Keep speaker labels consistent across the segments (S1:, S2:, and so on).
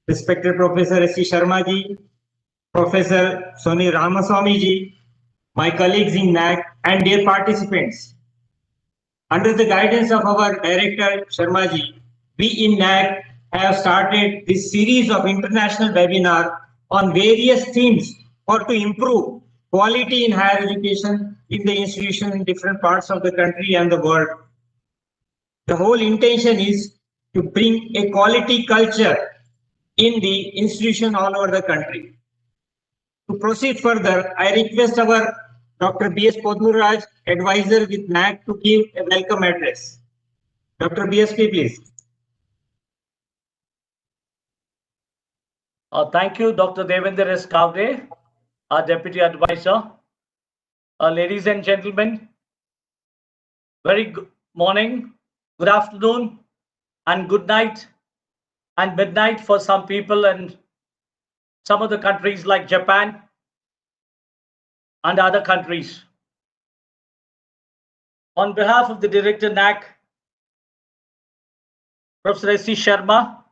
S1: respected Professor S.C. Sharma ji, Professor Soni Ramaswamy ji, my colleagues in NAAC, and dear participants. Under the guidance of our Director Sharma ji, we in NAAC have started this series of international webinars on various themes for to improve quality in higher education in the institution in different parts of the country and the world. The whole intention is to bring a quality culture in the institution all over the country. To proceed further, I request our Dr. B.S. Podmuraj, advisor with NAAC, to give a welcome address. Dr. BSP, please.
S2: Thank you, Dr. Devender S. Kavde, our Deputy Advisor. Ladies and gentlemen, very good morning, good afternoon, and good night, and midnight for some people and some of the countries like Japan and other countries. On behalf of the Director NAAC, Professor S.C. Sharma,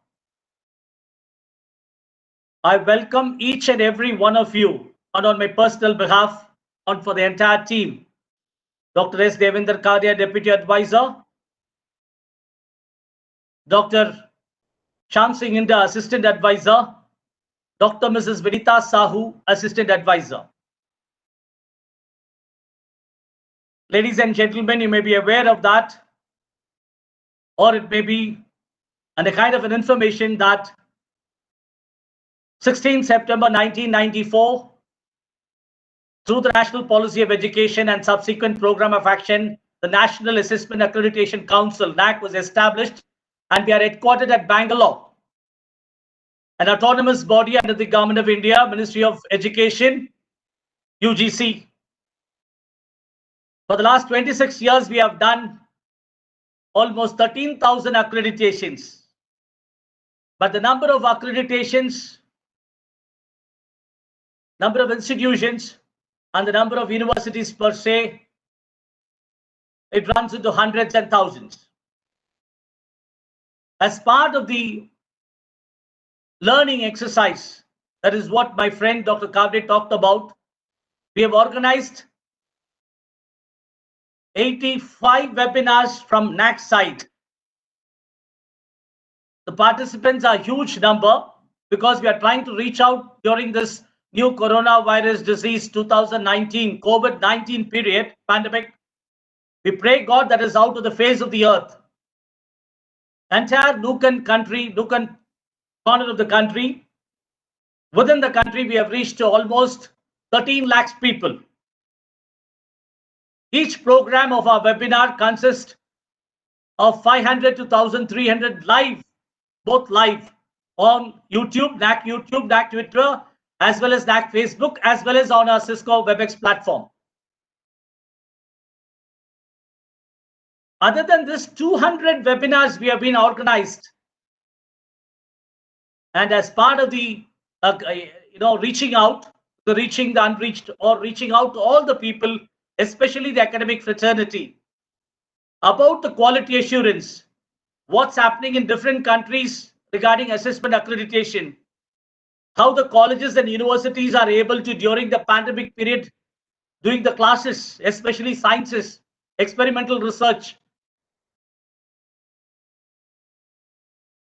S2: I welcome each and every one of you, and on my personal behalf and for the entire team, Dr. S. Devender Kadia, Deputy Advisor, Dr. Shyam Singh Inda, Assistant Advisor, Dr. Mrs. Vinita Sahu, Assistant Advisor. Ladies and gentlemen, you may be aware of that, or it may be a kind of an information that 16 September 1994, through the National Policy of Education and subsequent program of action, the National Assessment Accreditation Council, NAAC, was established, and we are headquartered at Bangalore, an autonomous body under the Government of India, Ministry of Education, UGC. For the last 26 years, we have done almost 13,000 accreditations. But the number of accreditations, number of institutions, and the number of universities per se, it runs into hundreds and thousands. As part of the learning exercise, that is what my friend Dr. Kavde talked about, we have organized 85 webinars from NAAC side. The participants are a huge number because we are trying to reach out during this new coronavirus disease 2019, COVID-19 period, pandemic. We pray God that is out of the face of the earth. Entire nook and corner of the country, within the country, we have reached to almost 13 lakhs people. Each program of our webinar consists of 500 to 1,300 live, both live on YouTube, NAAC Twitter, as well as NAAC Facebook, as well as on our Cisco WebEx platform. Other than this, 200 webinars we have been organized, and as part of the reaching out, reaching the unreached, or reaching out to all the people, especially the academic fraternity, about the quality assurance, what's happening in different countries regarding assessment accreditation, how the colleges and universities are able to, during the pandemic period, doing the classes, especially sciences, experimental research.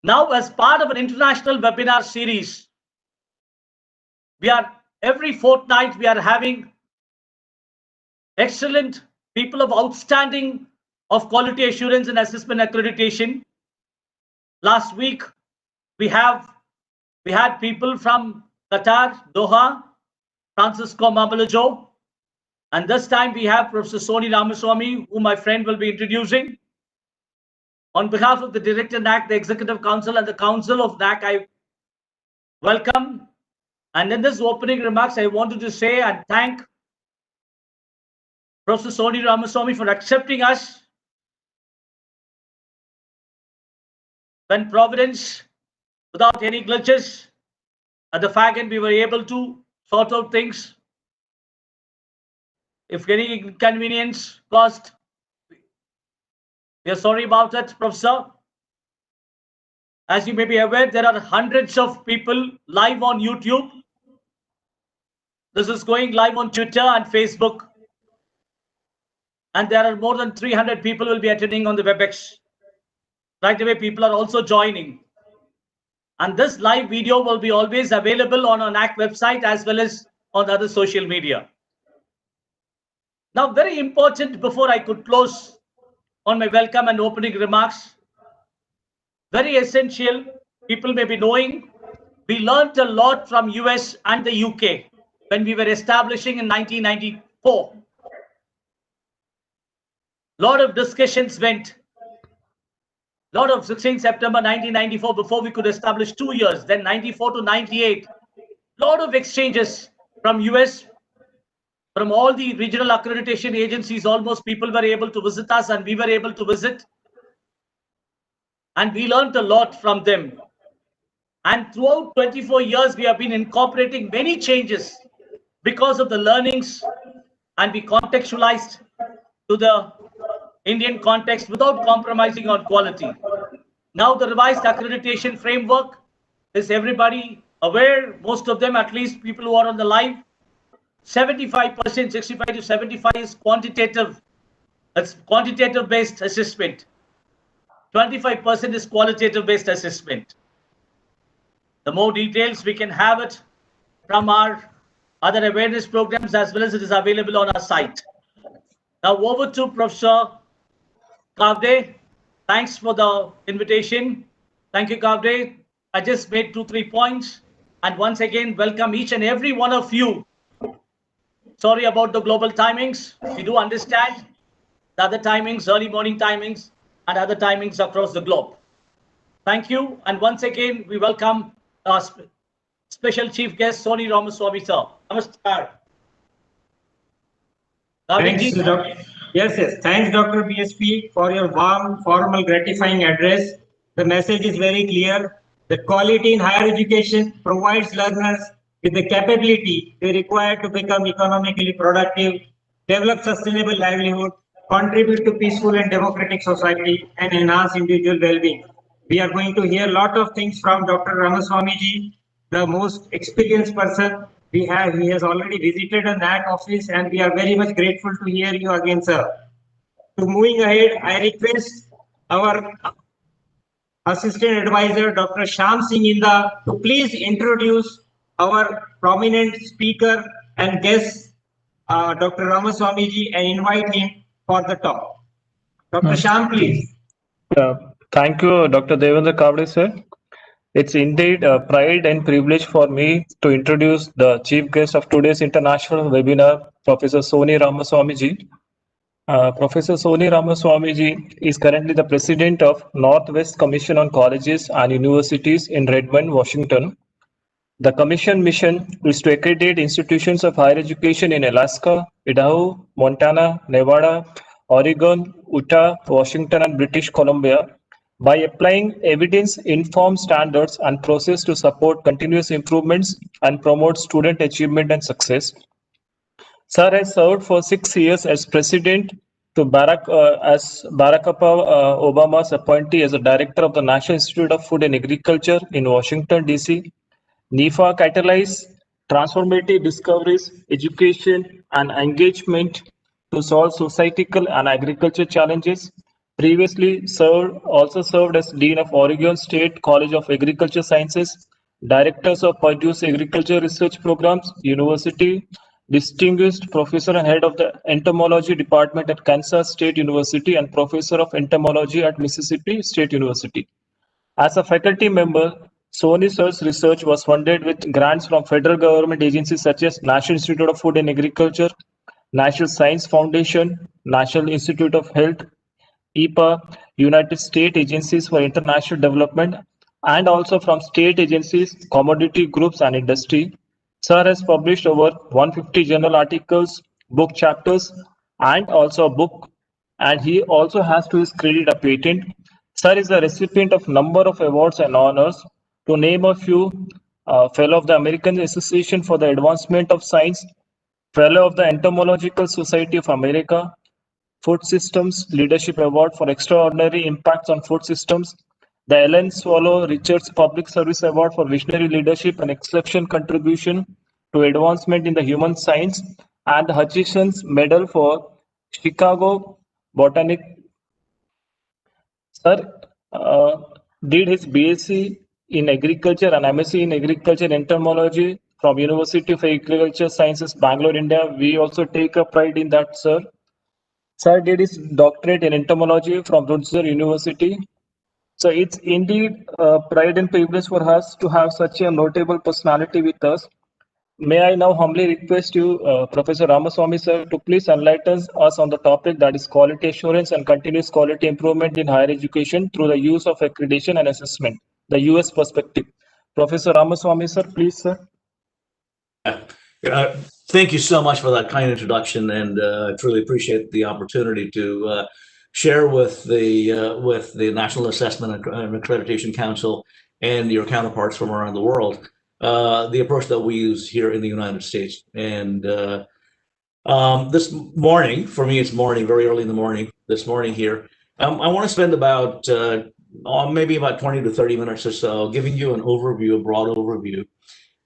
S2: Now, as part of an international webinar series, every fortnight we are having excellent people of outstanding of quality assurance and assessment accreditation. Last week, we had people from Qatar, Doha, Francisco Mamalajo, and this time we have Professor Soni Ramaswamy, who my friend will be introducing. On behalf of the Director NAAC, the Executive Council, and the Council of NAAC, I welcome. And in this opening remarks, I wanted to say and thank Professor Soni Ramaswamy for accepting us when Providence, without any glitches, at the fag end we were able to sort out things. If any inconvenience caused, we are sorry about that, Professor. As you may be aware, there are hundreds of people live on YouTube. This is going live on Twitter and Facebook. And there are more than 300 people will be attending on the WebEx. Right away, people are also joining. And this live video will be always available on our NAAC website as well as on other social media. Now, very important before I could close on my welcome and opening remarks, very essential, people may be knowing, we learned a lot from US and the UK when we were establishing in 1994. Lot of discussions went. Lot of 16 September 1994 before we could establish 2 years, then 94 to 98. Lot of exchanges from US, from all the regional accreditation agencies, almost people were able to visit us and we were able to visit. And we learned a lot from them. And throughout 24 years, we have been incorporating many changes because of the learnings, and we contextualized to the Indian context without compromising on quality. Now the revised accreditation framework is everybody aware, most of them, at least people who are on the live, 75%, 65 to 75 is quantitative. That's quantitative based assessment. 25% is qualitative based assessment. The more details we can have it from our other awareness programs as well as it is available on our site. Now over to Professor Kavde. Thanks for the invitation. Thank you, Kavde. I just made 2-3 points. And once again, welcome each and every one of you. Sorry about the global timings. We do understand the other timings, early morning timings, and other timings across the globe. Thank you. And once again, we welcome our special chief guest, Soni Ramaswamy, sir. Namaskar.
S1: Thanks, yes. Thanks, Dr. BSP, for your warm, formal, gratifying address. The message is very clear. The quality in higher education provides learners with the capability they require to become economically productive, develop sustainable livelihood, contribute to peaceful and democratic society, and enhance individual well-being. We are going to hear a lot of things from Dr. Ramaswamy ji, the most experienced person we have. He has already visited a NAAC office, and we are very much grateful to hear you again, sir. To moving ahead, I request our Assistant Advisor, Dr. Shyam Singh Inda, to please introduce our prominent speaker and guest, Dr. Ramaswamy ji, and invite him for the talk. Dr. Shyam, please.
S3: Thank you, Dr. Devendra Kavde, sir. It's indeed a pride and privilege for me to introduce the chief guest of today's international webinar, Professor Soni Ramaswamy ji. Professor Soni Ramaswamy ji is currently the president of Northwest Commission on Colleges and Universities in Redmond, Washington. The commission mission is to accredit institutions of higher education in Alaska, Idaho, Montana, Nevada, Oregon, Utah, Washington, and British Columbia by applying evidence-informed standards and process to support continuous improvements and promote student achievement and success. Sir has served for 6 years as president to Barack Obama's appointee as a director of the National Institute of Food and Agriculture in Washington, D.C. NIFA catalyzed transformative discoveries, education, and engagement to solve societal and agriculture challenges. Previously also served as Dean of Oregon State College of Agriculture Sciences, Directors of Purdue's Agriculture Research Programs, University, Distinguished Professor and Head of the Entomology Department at Kansas State University, and Professor of Entomology at Mississippi State University. As a faculty member, Soni sir's research was funded with grants from federal government agencies such as National Institute of Food and Agriculture, National Science Foundation, National Institute of Health, EPA, United States Agencies for International Development, and also from state agencies, commodity groups, and industry. Sir has published over 150 journal articles, book chapters, and also a book, and he also has to his credit a patent. Sir is a recipient of number of awards and honors. To name a few, Fellow of the American Association for the Advancement of Science, Fellow of the Entomological Society of America, Food Systems Leadership Award for Extraordinary Impacts on Food Systems, the Ellen Swallow Richards Public Service Award for Visionary Leadership and Exceptional Contribution to Advancement in the Human Science, and the Hutchison's Medal for Chicago Botanic. Sir did his BSc in Agriculture and MSc in Agriculture and Entomology from University of Agriculture Sciences, Bangalore, India. We also take a pride in that, sir. Sir did his doctorate in entomology from Rutgers University. So it's indeed a pride and privilege for us to have such a notable personality with us. May I now humbly request you, Professor Ramaswamy, sir, to please enlighten us on the topic that is quality assurance and continuous quality improvement in higher education through the use of accreditation and assessment, the US perspective. Professor Ramaswamy, sir, please, sir.
S4: Thank you so much for that kind introduction, and I truly appreciate the opportunity to share with the National Assessment and Accreditation Council and your counterparts from around the world the approach that we use here in the United States. And this morning, for me, it's morning, very early in the morning, this morning here, I want to spend about maybe about 20 to 30 minutes or so giving you an overview, a broad overview.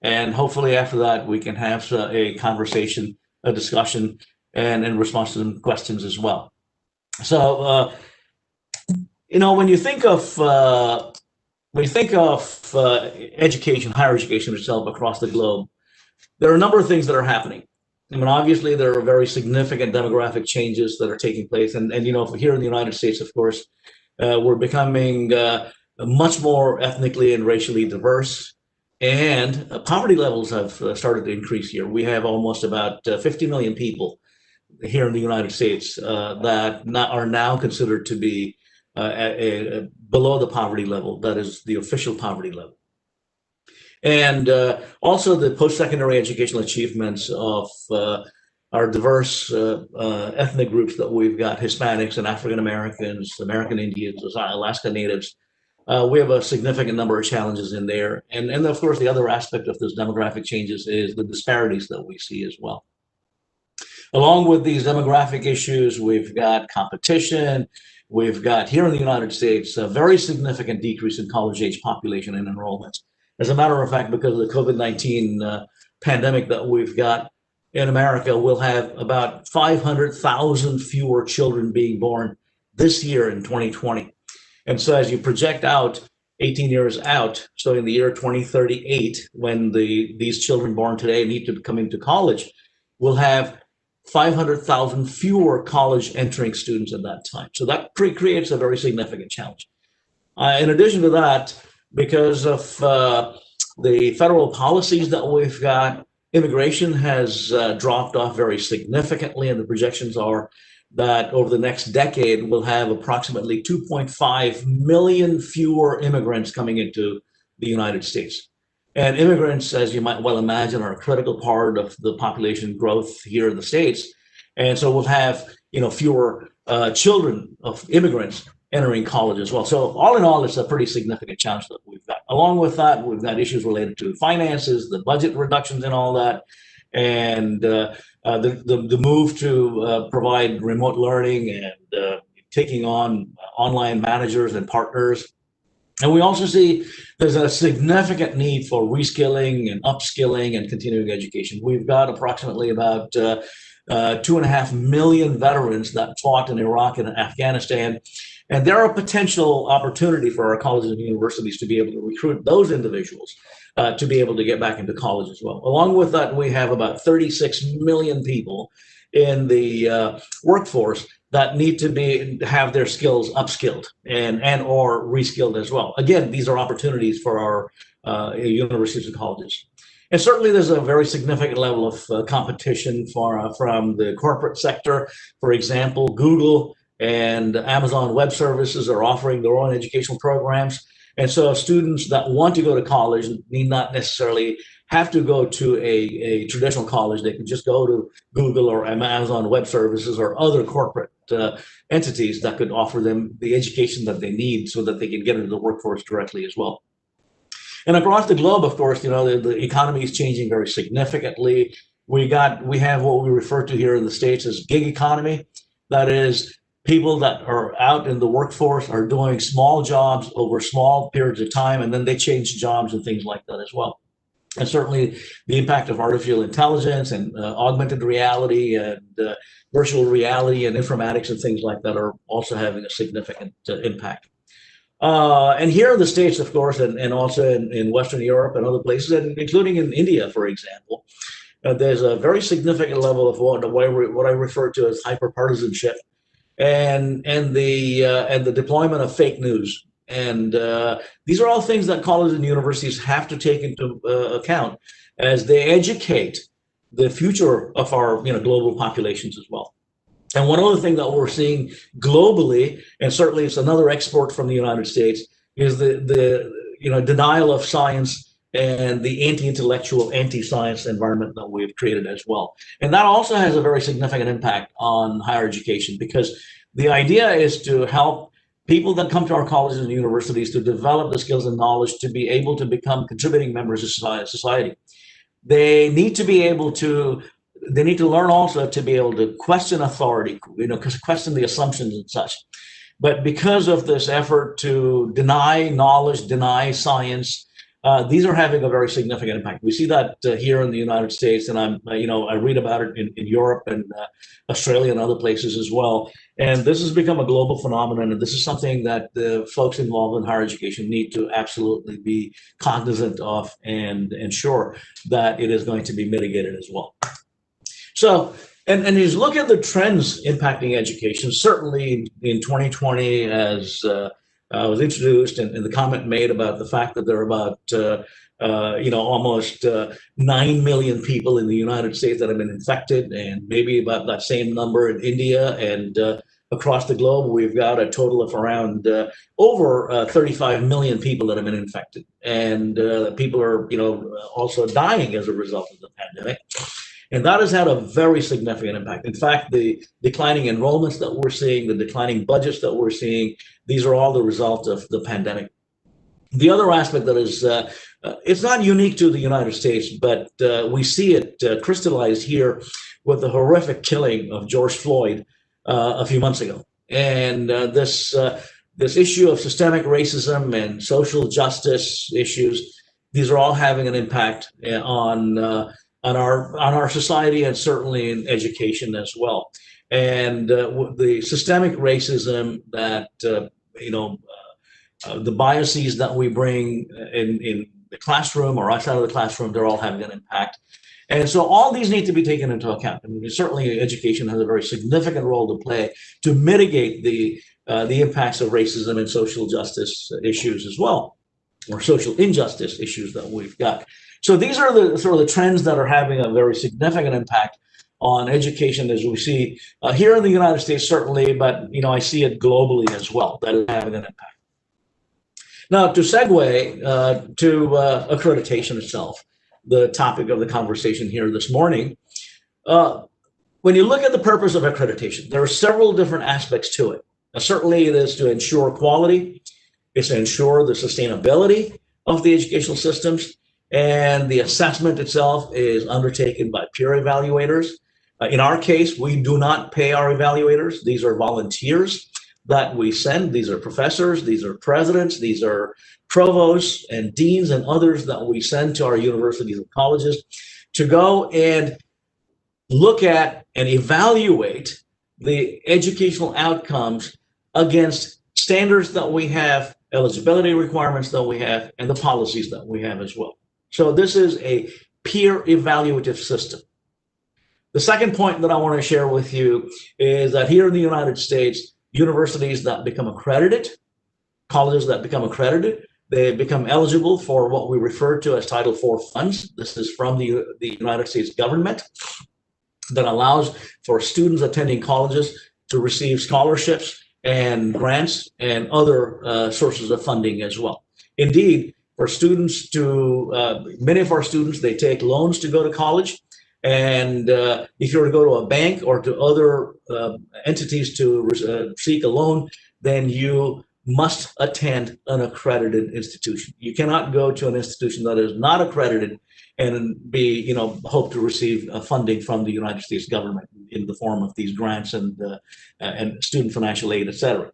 S4: And hopefully after that, we can have a conversation, a discussion, and in response to some questions as well. So, you know, when you think of education, higher education itself across the globe, there are a number of things that are happening. I mean, obviously, there are very significant demographic changes that are taking place. And you know, here in the United States, of course, we're becoming much more ethnically and racially diverse. And poverty levels have started to increase here. We have almost about 50 million people here in the United States that are now considered to be below the poverty level, that is the official poverty level. And also the post-secondary educational achievements of our diverse ethnic groups that we've got, Hispanics and African Americans, American Indians, Alaska Natives. We have a significant number of challenges in there. And of course, the other aspect of this demographic changes is the disparities that we see as well. Along with these demographic issues, we've got competition. We've got here in the United States a very significant decrease in college-age population and enrollments. As a matter of fact, because of the COVID-19 pandemic that we've got in America, we'll have about 500,000 fewer children being born this year in 2020. And so as you project out 18 years out, so in the year 2038, when these children born today need to come into college, we'll have 500,000 fewer college entering students at that time. So that creates a very significant challenge. In addition to that, because of the federal policies that we've got, immigration has dropped off very significantly, and the projections are that over the next decade, we'll have approximately 2.5 million fewer immigrants coming into the United States. And immigrants, as you might well imagine, are a critical part of the population growth here in the States. And so we'll have, you know, fewer children of immigrants entering college as well. So all in all, it's a pretty significant challenge that we've got. Along with that, we've got issues related to finances, the budget reductions and all that, and the move to provide remote learning and taking on online managers and partners. And we also see there's a significant need for reskilling and upskilling and continuing education. We've got approximately about 2.5 million veterans that fought in Iraq and Afghanistan. And there are potential opportunity for our colleges and universities to be able to recruit those individuals to be able to get back into college as well. Along with that, we have about 36 million people in the workforce that need to have their skills upskilled and or reskilled as well. Again, these are opportunities for our universities and colleges. And certainly there's a very significant level of competition from the corporate sector. For example, Google and Amazon Web Services are offering their own educational programs. And so students that want to go to college need not necessarily have to go to a traditional college. They can just go to Google or Amazon Web Services or other corporate entities that could offer them the education that they need so that they can get into the workforce directly as well. And across the globe, of course, you know, the economy is changing very significantly. We have what we refer to here in the States as gig economy. That is, people that are out in the workforce are doing small jobs over small periods of time, and then they change jobs and things like that as well. And certainly the impact of artificial intelligence and augmented reality and virtual reality and informatics and things like that are also having a significant impact. And here in the States, of course, and also in Western Europe and other places, and including in India, for example, there's a very significant level of what I refer to as hyperpartisanship, and the deployment of fake news. And these are all things that colleges and universities have to take into account as they educate the future of our global populations as well. And one other thing that we're seeing globally, and certainly it's another export from the United States, is the denial of science and the anti-intellectual, anti-science environment that we've created as well. And that also has a very significant impact on higher education, because the idea is to help people that come to our colleges and universities to develop the skills and knowledge to be able to become contributing members of society. They need to be able to, they need to learn also to be able to question authority, question the assumptions and such. But because of this effort to deny knowledge, deny science, these are having a very significant impact. We see that here in the United States, and I read about it in Europe and Australia and other places as well. And this has become a global phenomenon, and this is something that the folks involved in higher education need to absolutely be cognizant of and ensure that it is going to be mitigated as well. So, and as you look at the trends impacting education, certainly in 2020, as was introduced, and the comment made about the fact that there are about almost 9 million people in the United States that have been infected, and maybe about that same number in India, and across the globe we've got a total of around over 35 million people that have been infected, and people are also dying as a result of the pandemic. And that has had a very significant impact. In fact, the declining enrollments that we're seeing, the declining budgets that we're seeing, these are all the result of the pandemic. The other aspect that is, it's not unique to the United States, but we see it crystallized here with the horrific killing of George Floyd a few months ago. And this issue of systemic racism and social justice issues, these are all having an impact on our society, and certainly in education as well. And the systemic racism that the biases that we bring in the classroom or outside of the classroom, they're all having an impact. And so all these need to be taken into account. I mean, certainly education has a very significant role to play to mitigate the impacts of racism and social justice issues as well, or social injustice issues that we've got. So these are the sort of the trends that are having a very significant impact on education, as we see here in the United States, certainly, but I see it globally as well, that is having an impact. Now, to segue to accreditation itself, the topic of the conversation here this morning, when you look at the purpose of accreditation, there are several different aspects to it. Now, certainly, it is to ensure quality, it's to ensure the sustainability of the educational systems, and the assessment itself is undertaken by peer evaluators. In our case, we do not pay our evaluators. These are volunteers that we send. These are professors, these are presidents, these are provosts and deans and others that we send to our universities and colleges to go and look at and evaluate the educational outcomes against standards that we have, eligibility requirements that we have, and the policies that we have as well. So this is a peer evaluative system. The second point that I want to share with you is that here in the United States, universities that become accredited, colleges that become accredited, they become eligible for what we refer to as Title IV funds. This is from the United States government that allows for students attending colleges to receive scholarships and grants and other sources of funding as well. Indeed, for students many of our students, they take loans to go to college. And if you were to go to a bank or to other entities to seek a loan, then you must attend an accredited institution. You cannot go to an institution that is not accredited and be, hope to receive funding from the United States government in the form of these grants and student financial aid, et cetera.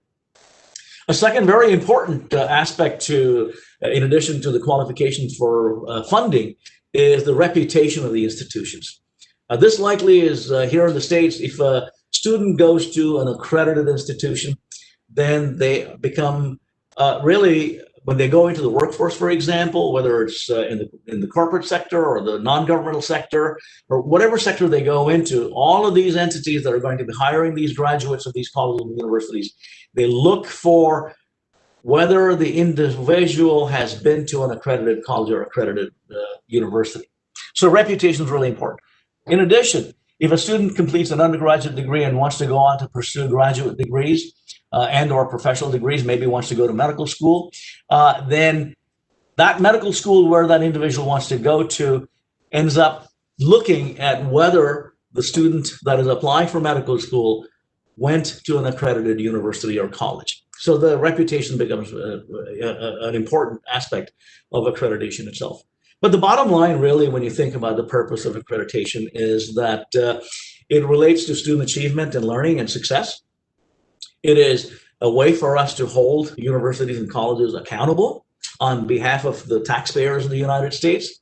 S4: A second very important aspect to, in addition to the qualifications for funding, is the reputation of the institutions. This likely is here in the States, if a student goes to an accredited institution, then they become really, when they go into the workforce, for example, whether it's in the corporate sector or the non-governmental sector or whatever sector they go into, all of these entities that are going to be hiring these graduates of these colleges and universities, they look for whether the individual has been to an accredited college or accredited university. So reputation is really important. In addition, if a student completes an undergraduate degree and wants to go on to pursue graduate degrees and or professional degrees, maybe wants to go to medical school, then that medical school where that individual wants to go to ends up looking at whether the student that is applying for medical school went to an accredited university or college. So the reputation becomes an important aspect of accreditation itself. But the bottom line, really, when you think about the purpose of accreditation, is that it relates to student achievement and learning and success. It is a way for us to hold universities and colleges accountable on behalf of the taxpayers of the United States.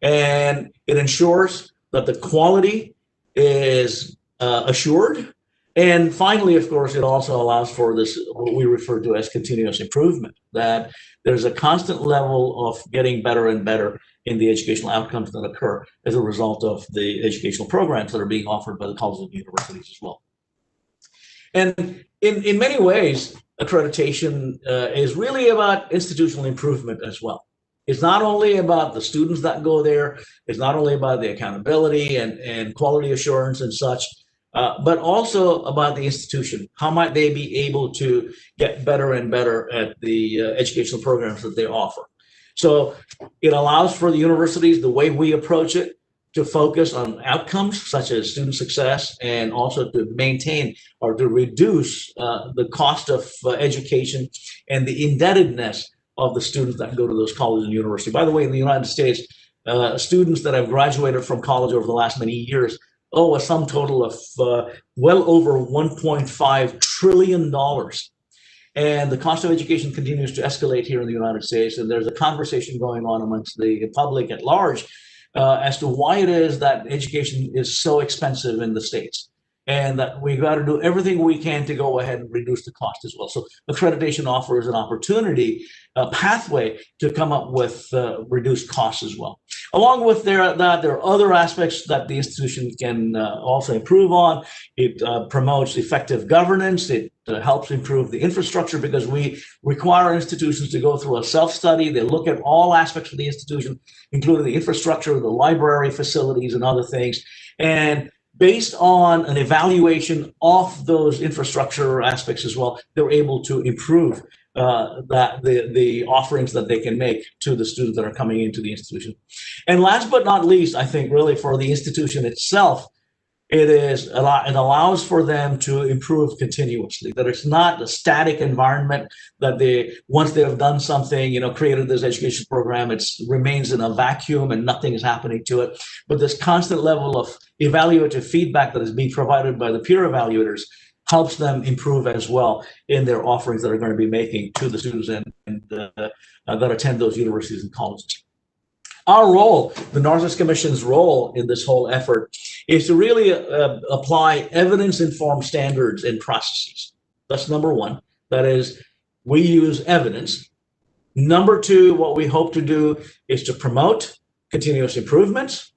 S4: And it ensures that the quality is assured. And finally, of course, it also allows for this, what we refer to as continuous improvement, that there's a constant level of getting better and better in the educational outcomes that occur as a result of the educational programs that are being offered by the colleges and universities as well. And in many ways, accreditation is really about institutional improvement as well. It's not only about the students that go there, it's not only about the accountability and quality assurance and such, but also about the institution. How might they be able to get better and better at the educational programs that they offer? So it allows for the universities, the way we approach it, to focus on outcomes such as student success, and also to maintain or to reduce the cost of education and the indebtedness of the students that go to those colleges and universities. By the way, in the United States, students that have graduated from college over the last many years owe a sum total of well over $1.5 trillion. And the cost of education continues to escalate here in the United States. And there's a conversation going on amongst the public at large as to why it is that education is so expensive in the States, and that we've got to do everything we can to go ahead and reduce the cost as well. So accreditation offers an opportunity, a pathway to come up with reduced costs as well. Along with that, there are other aspects that the institution can also improve on. It promotes effective governance. It helps improve the infrastructure, because we require institutions to go through a self-study. They look at all aspects of the institution, including the infrastructure, the library facilities, and other things. And based on an evaluation of those infrastructure aspects as well, they're able to improve the offerings that they can make to the students that are coming into the institution. And last but not least, I think really for the institution itself, it allows for them to improve continuously, that it's not a static environment, that they, once they have done something, created this education program, it remains in a vacuum and nothing is happening to it. But this constant level of evaluative feedback that is being provided by the peer evaluators helps them improve as well in their offerings that are going to be making to the students and that attend those universities and colleges. Our role, the Northeast Commission's role in this whole effort, is to really apply evidence-informed standards and processes. That's number one. That is, we use evidence. Number two, what we hope to do is to promote continuous improvements.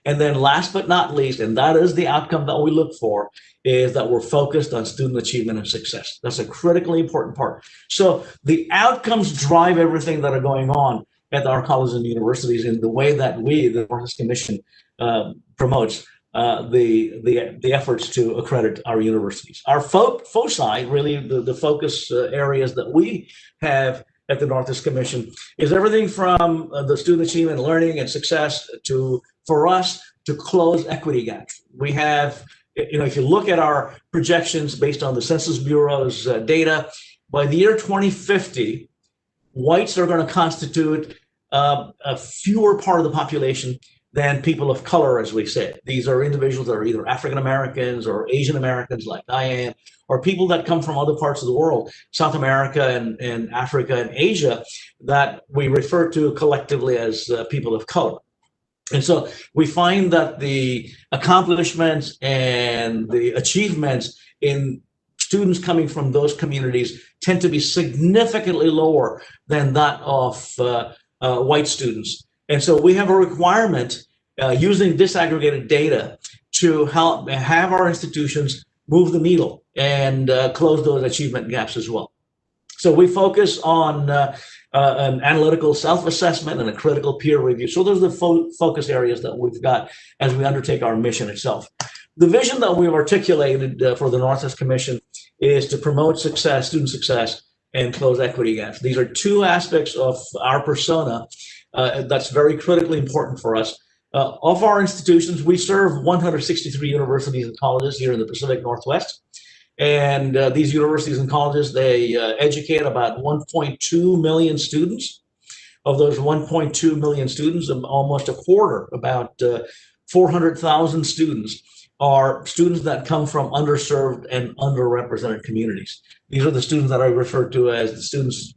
S4: And then last but not least, and that is the outcome that we look for, is that we're focused on student achievement and success. That's a critically important part. So the outcomes drive everything that are going on at our colleges and universities in the way that we, the Northeast Commission, promotes the efforts to accredit our universities. Our foci, really the focus areas that we have at the Northeast Commission, is everything from the student achievement, learning, and success to, for us, to close equity gaps. We have, if you look at our projections based on the Census Bureau's data, by the year 2050, whites are going to constitute a fewer part of the population than people of color, as we said. These are individuals that are either African Americans or Asian Americans, like I am, or people that come from other parts of the world, South America and Africa and Asia, that we refer to collectively as people of color. And so we find that the accomplishments and the achievements in students coming from those communities tend to be significantly lower than that of white students. And so we have a requirement using disaggregated data to help have our institutions move the needle and close those achievement gaps as well. So we focus on an analytical self-assessment and a critical peer review. So those are the focus areas that we've got as we undertake our mission itself. The vision that we've articulated for the Northwest Commission is to promote success, student success, and close equity gaps. These are two aspects of our persona that's very critically important for us. Of our institutions, we serve 163 universities and colleges here in the Pacific Northwest. And these universities and colleges, they educate about 1.2 million students. Of those 1.2 million students, almost a quarter, about 400,000 students, are students that come from underserved and underrepresented communities. These are the students that I refer to as the students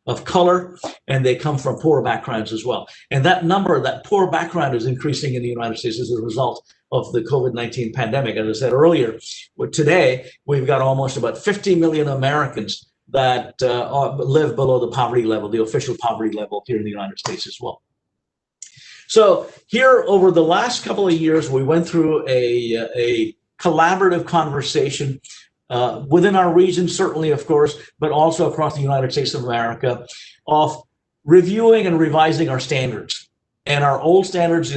S4: of color, and they come from poor backgrounds as well. And that number, that poor background, is increasing in the United States as a result of the COVID-19 pandemic. As I said earlier, today we've got almost about 50 million Americans that live below the poverty level, the official poverty level here in the United States as well. So here, over the last couple of years, we went through a collaborative conversation within our region, certainly, of course, but also across the United States of America, of reviewing and revising our standards. And our old standards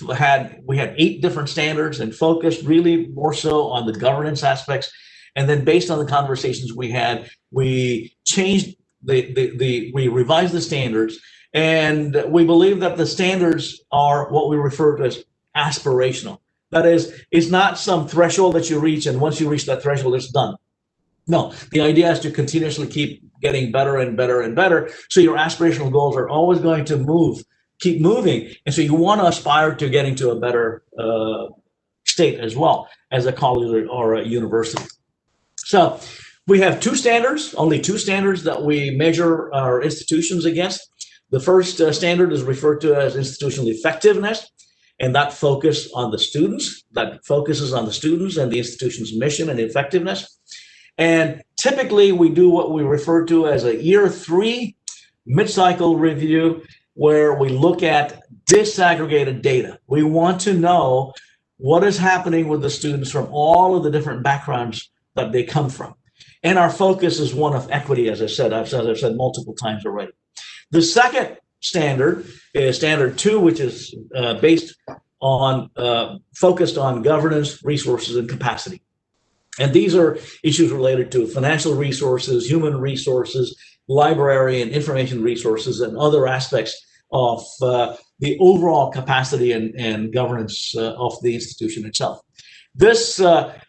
S4: we had 8 different standards and focused really more so on the governance aspects. And then based on the conversations we had, we changed we revised the standards. And we believe that the standards are what we refer to as aspirational. That is, it's not some threshold that you reach, and once you reach that threshold, it's done. No, the idea is to continuously keep getting better and better and better. So your aspirational goals are always going to keep moving. And so you want to aspire to getting to a better state as well as a college or a university. So we have 2 standards, only 2 standards that we measure our institutions against. The first standard is referred to as institutional effectiveness, and that focuses on the students and the institution's mission and effectiveness. And typically we do what we refer to as a year 3 mid-cycle review, where we look at disaggregated data. We want to know what is happening with the students from all of the different backgrounds that they come from. And our focus is one of equity, as I've said multiple times already. The second standard is standard 2, which is focused on governance, resources, and capacity. And these are issues related to financial resources, human resources, library and information resources, and other aspects of the overall capacity and governance of the institution itself. This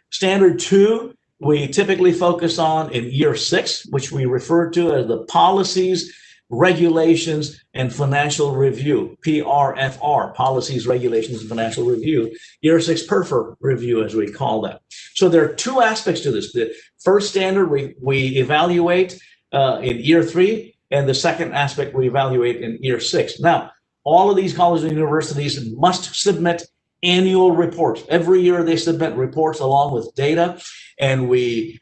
S4: standard 2, we typically focus on in year 6, which we refer to as the policies, regulations, and financial review, PRFR, policies, regulations, and financial review, year 6 PERFR review, as we call that. So there are 2 aspects to this. The first standard we evaluate in year 3, and the second aspect we evaluate in year 6. Now, all of these colleges and universities must submit annual reports. Every year they submit reports along with data, and we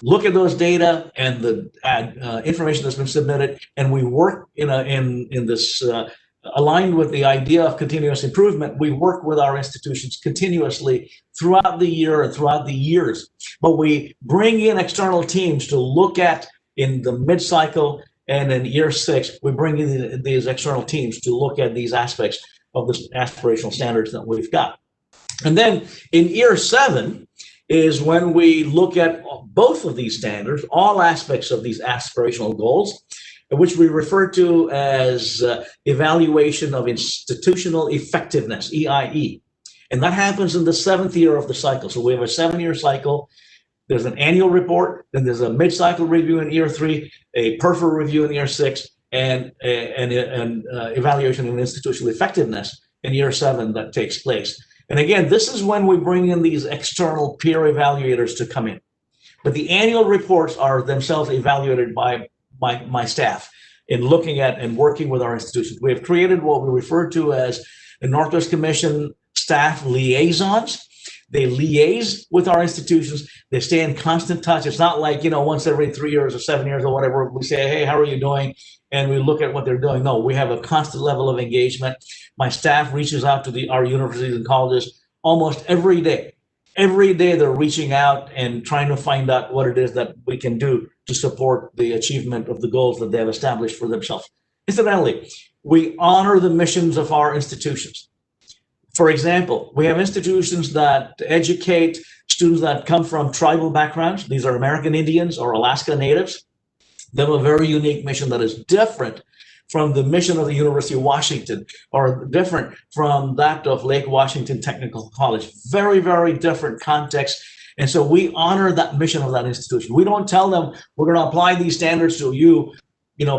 S4: look at those data and the information that's been submitted, and we work in this aligned with the idea of continuous improvement. We work with our institutions continuously throughout the year and throughout the years, but we bring in external teams to look at in the mid-cycle, and in year 6, we bring in these external teams to look at these aspects of the aspirational standards that we've got. And then in year 7 is when we look at both of these standards, all aspects of these aspirational goals, which we refer to as evaluation of institutional effectiveness, EIE. And that happens in the 7th year of the cycle. So we have a 7-year cycle. There's an annual report, then there's a mid-cycle review in year 3, a PERFA review in year 6, and an evaluation of institutional effectiveness in year 7 that takes place. And again, this is when we bring in these external peer evaluators to come in. But the annual reports are themselves evaluated by my staff in looking at and working with our institutions. We have created what we refer to as the Northwest Commission staff liaisons. They liaise with our institutions. They stay in constant touch. It's not like, once every 3 years or 7 years or whatever, we say, hey, how are you doing? And we look at what they're doing. No, we have a constant level of engagement. My staff reaches out to our universities and colleges almost every day. Every day they're reaching out and trying to find out what it is that we can do to support the achievement of the goals that they have established for themselves. Incidentally, we honor the missions of our institutions. For example, we have institutions that educate students that come from tribal backgrounds. These are American Indians or Alaska Natives. They have a very unique mission that is different from the mission of the University of Washington or different from that of Lake Washington Technical College. Very, very different context. And so we honor that mission of that institution. We don't tell them we're going to apply these standards to you,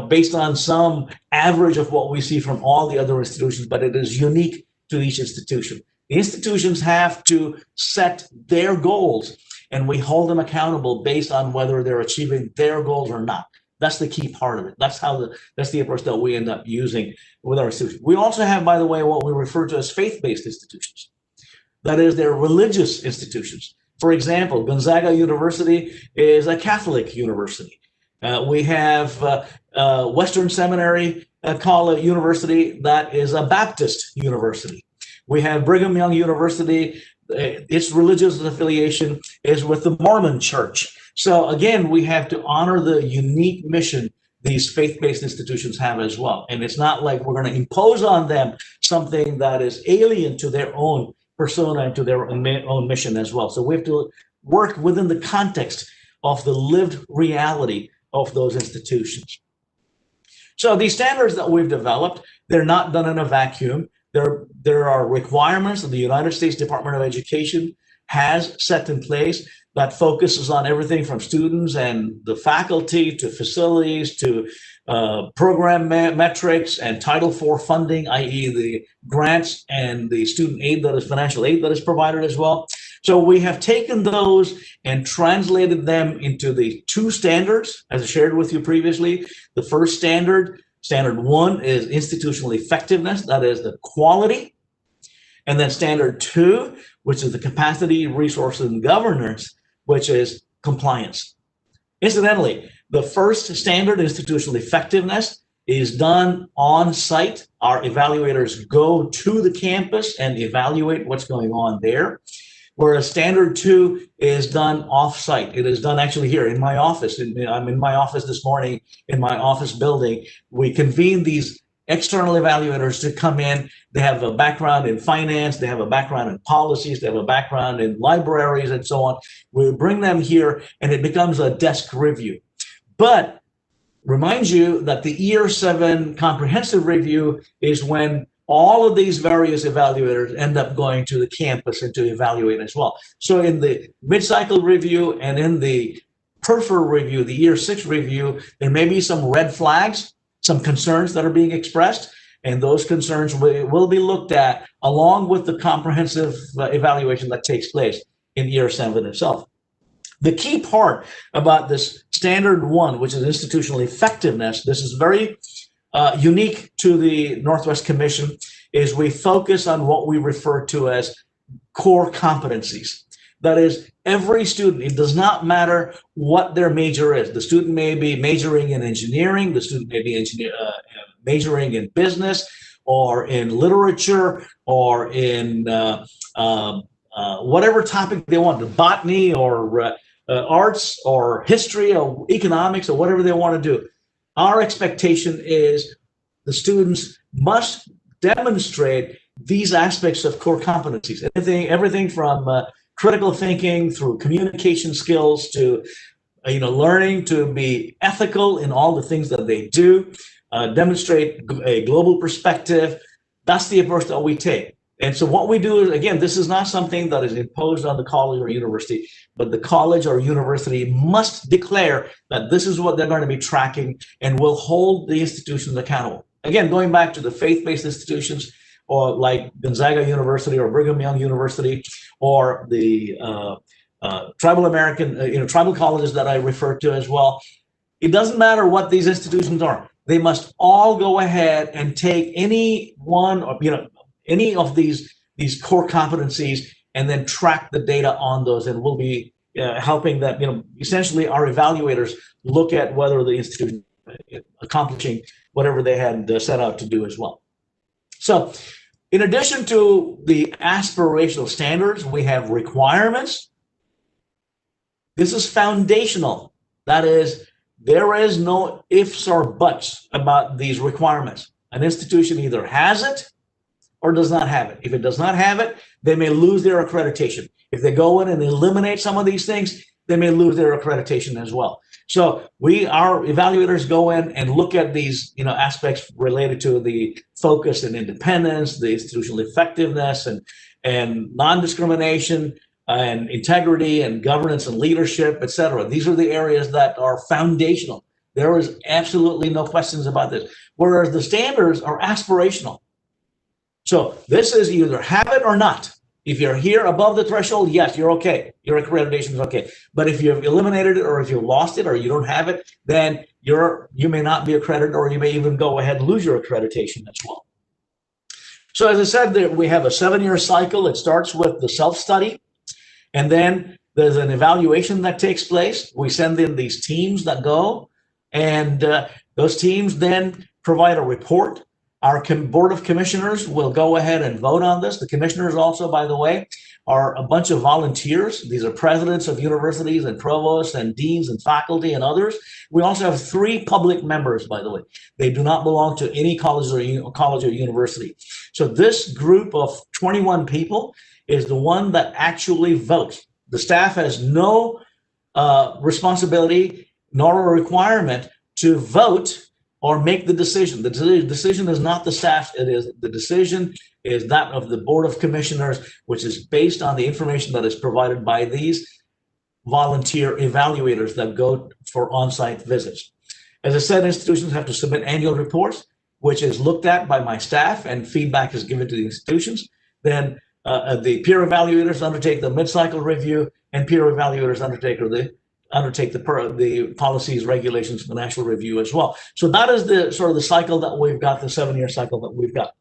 S4: based on some average of what we see from all the other institutions, but it is unique to each institution. The institutions have to set their goals, and we hold them accountable based on whether they're achieving their goals or not. That's the key part of it. That's the approach that we end up using with our institutions. We also have, by the way, what we refer to as faith-based institutions. That is, they're religious institutions. For example, Gonzaga University is a Catholic university. We have Western Seminary College University that is a Baptist university. We have Brigham Young University. Its religious affiliation is with the Mormon Church. So again, we have to honor the unique mission these faith-based institutions have as well. And it's not like we're going to impose on them something that is alien to their own persona and to their own mission as well. So we have to work within the context of the lived reality of those institutions. So these standards that we've developed, they're not done in a vacuum. There are requirements that the United States Department of Education has set in place that focuses on everything from students and the faculty to facilities to program metrics and Title IV funding, i.e. the grants and the student aid financial aid that is provided as well. So we have taken those and translated them into the 2 standards, as I shared with you previously. The first standard, Standard 1, is institutional effectiveness, that is the quality. And then Standard 2, which is the capacity, resources, and governance, which is compliance. Incidentally, the first standard, institutional effectiveness, is done on site. Our evaluators go to the campus and evaluate what's going on there. Whereas Standard 2 is done off-site. It is done actually here in my office. I'm in my office this morning in my office building. We convene these external evaluators to come in. They have a background in finance. They have a background in policies. They have a background in libraries and so on. We bring them here and it becomes a desk review. But remind you that the Year 7 comprehensive review is when all of these various evaluators end up going to the campus and to evaluate as well. So in the mid-cycle review and in the PERFA review, the Year 6 review, there may be some red flags, some concerns that are being expressed, and those concerns will be looked at along with the comprehensive evaluation that takes place in Year 7 itself. The key part about this Standard 1, which is institutional effectiveness, this is very unique to the Northwest Commission, is we focus on what we refer to as core competencies. That is, every student, it does not matter what their major is. The student may be majoring in engineering, the student may be majoring in business or in literature or in whatever topic they want, botany or arts or history or economics or whatever they want to do. Our expectation is the students must demonstrate these aspects of core competencies. Everything from critical thinking through communication skills to learning to be ethical in all the things that they do, demonstrate a global perspective. That's the approach that we take. And so what we do is, again, this is not something that is imposed on the college or university, but the college or university must declare that this is what they're going to be tracking and will hold the institutions accountable. Again, going back to the faith-based institutions, or like Gonzaga University or Brigham Young University, or the tribal American, tribal colleges that I referred to as well. It doesn't matter what these institutions are. They must all go ahead and take any one, or any of these core competencies and then track the data on those, and we'll be helping that, essentially our evaluators look at whether the institution is accomplishing whatever they had set out to do as well. So in addition to the aspirational standards, we have requirements. This is foundational. That is, there is no ifs or buts about these requirements. An institution either has it or does not have it. If it does not have it, they may lose their accreditation. If they go in and eliminate some of these things, they may lose their accreditation as well. So our evaluators go in and look at these, aspects related to the focus and independence, the institutional effectiveness, and non-discrimination, and integrity, and governance and leadership, et cetera. These are the areas that are foundational. There is absolutely no questions about this. Whereas the standards are aspirational. So this is either have it or not. If you're here above the threshold, yes, you're okay. Your accreditation is okay. But if you've eliminated it, or if you lost it, or you don't have it, then you may not be accredited, or you may even go ahead and lose your accreditation as well. So as I said, we have a 7-year cycle. It starts with the self-study, and then there's an evaluation that takes place. We send in these teams that go, and those teams then provide a report. Our board of commissioners will go ahead and vote on this. The commissioners also, by the way, are a bunch of volunteers. These are presidents of universities and provosts and deans and faculty and others. We also have 3 public members, by the way. They do not belong to any college or university. So this group of 21 people is the one that actually votes. The staff has no responsibility nor a requirement to vote or make the decision. The decision is not the staff. The decision is that of the Board of Commissioners, which is based on the information that is provided by these volunteer evaluators that go for on-site visits. As I said, institutions have to submit annual reports, which is looked at by my staff, and feedback is given to the institutions. Then the peer evaluators undertake the mid-cycle review, and peer evaluators undertake the policies, regulations, the national review as well. So that is the sort of the cycle that we've got, the 7-year cycle that we've got.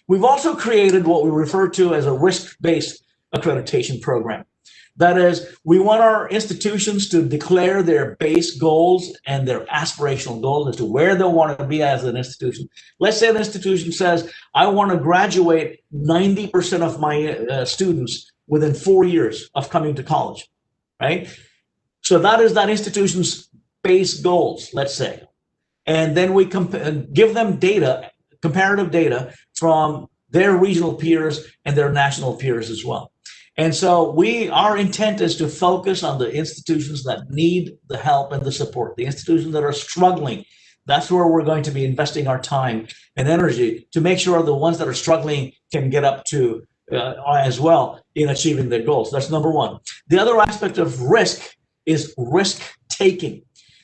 S4: We've also created what we refer to as a risk-based accreditation program. That is, we want our institutions to declare their base goals and their aspirational goals as to where they want to be as an institution. Let's say an institution says, I want to graduate 90% of my students within 4 years of coming to college, right? So that is that institution's base goals, let's say. And then we give them data, comparative data from their regional peers and their national peers as well. And so our intent is to focus on the institutions that need the help and the support, the institutions that are struggling. That's where we're going to be investing our time and energy to make sure the ones that are struggling can get up to as well in achieving their goals. That's number one. The other aspect of risk is risk taking.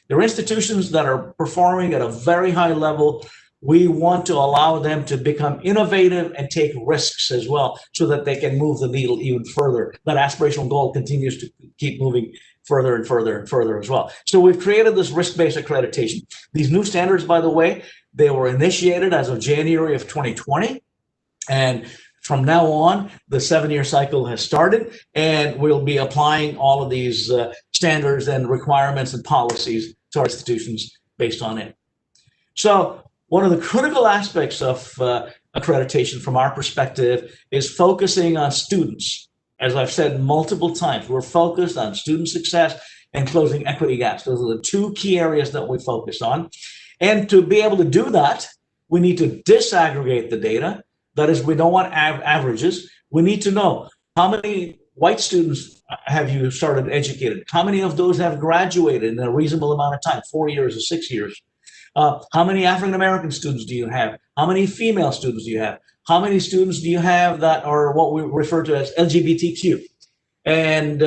S4: There are institutions that are performing at a very high level. We want to allow them to become innovative and take risks as well, so that they can move the needle even further. That aspirational goal continues to keep moving further and further and further as well. So we've created this risk-based accreditation. These new standards, by the way, they were initiated as of January of 2020. And from now on, the 7-year cycle has started, and we'll be applying all of these standards and requirements and policies to our institutions based on it. So one of the critical aspects of accreditation from our perspective is focusing on students. As I've said multiple times, we're focused on student success and closing equity gaps. Those are the 2 key areas that we focus on. And to be able to do that, we need to disaggregate the data. That is, we don't want averages. We need to know how many white students have you started educated? How many of those have graduated in a reasonable amount of time, 4 years or 6 years? How many African-American students do you have? How many female students do you have? How many students do you have that are what we refer to as LGBTQ? And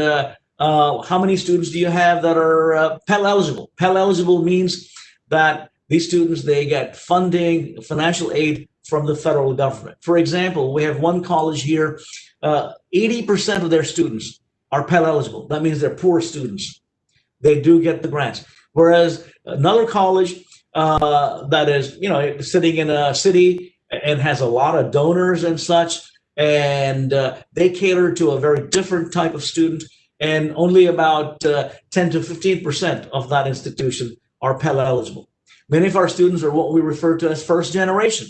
S4: how many students do you have that are Pell eligible? Pell eligible means that these students, they get funding, financial aid from the federal government. For example, we have one college here, 80% of their students are Pell eligible. That means they're poor students. They do get the grants. Whereas another college that is, sitting in a city and has a lot of donors and such, and they cater to a very different type of student, and only about 10 to 15% of that institution are Pell eligible. Many of our students are what we refer to as first generation.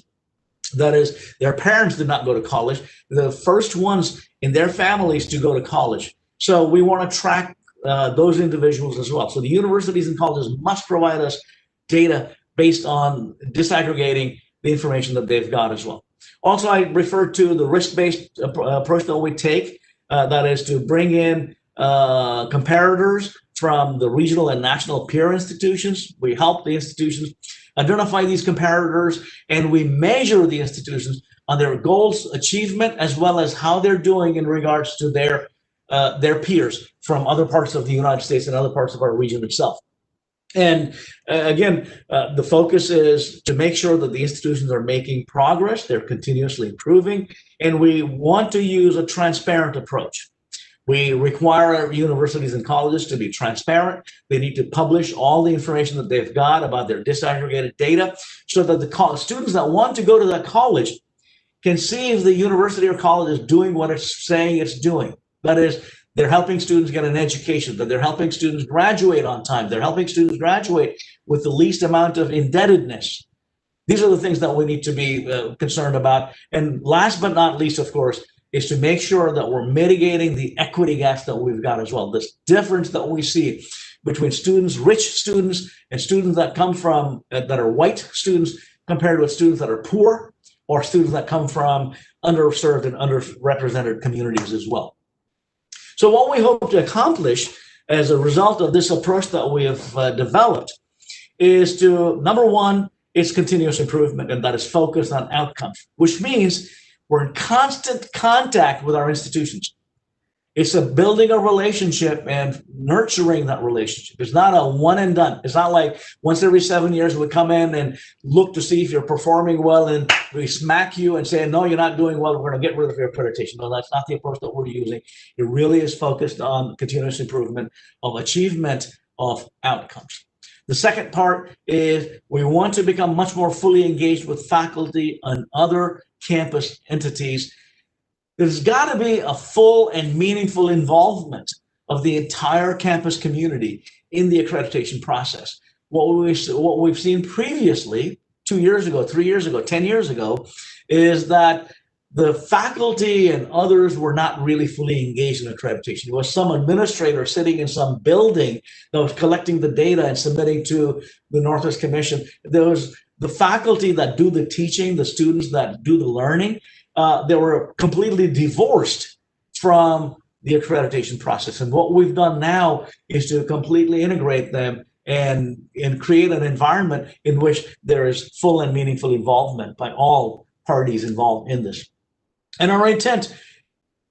S4: That is, their parents did not go to college. They're the first ones in their families to go to college. So we want to track those individuals as well. So the universities and colleges must provide us data based on disaggregating the information that they've got as well. Also, I refer to the risk-based approach that we take, that is to bring in comparators from the regional and national peer institutions. We help the institutions identify these comparators, and we measure the institutions on their goals achievement as well as how they're doing in regards to their peers from other parts of the United States and other parts of our region itself. And again, the focus is to make sure that the institutions are making progress, they're continuously improving, and we want to use a transparent approach. We require our universities and colleges to be transparent. They need to publish all the information that they've got about their disaggregated data so that the students that want to go to that college can see if the university or college is doing what it's saying it's doing. That is, they're helping students get an education, that they're helping students graduate on time, they're helping students graduate with the least amount of indebtedness. These are the things that we need to be concerned about. And last but not least, of course, is to make sure that we're mitigating the equity gaps that we've got as well. This difference that we see between students, rich students, and students that come from, that are white students, compared with students that are poor, or students that come from underserved and underrepresented communities as well. So what we hope to accomplish as a result of this approach that we have developed is to, number one, it's continuous improvement, and that is focused on outcomes, which means we're in constant contact with our institutions. It's a building a relationship and nurturing that relationship. It's not a one and done. It's not like once every 7 years we come in and look to see if you're performing well and we smack you and say, no, you're not doing well, we're going to get rid of your accreditation. No, that's not the approach that we're using. It really is focused on continuous improvement of achievement of outcomes. The second part is we want to become much more fully engaged with faculty and other campus entities. There's got to be a full and meaningful involvement of the entire campus community in the accreditation process. What we've seen previously, 2 years ago, 3 years ago, 10 years ago, is that the faculty and others were not really fully engaged in accreditation. It was some administrator sitting in some building that was collecting the data and submitting to the Northwest Commission. There was the faculty that do the teaching, the students that do the learning, they were completely divorced from the accreditation process. And what we've done now is to completely integrate them and create an environment in which there is full and meaningful involvement by all parties involved in this. And our intent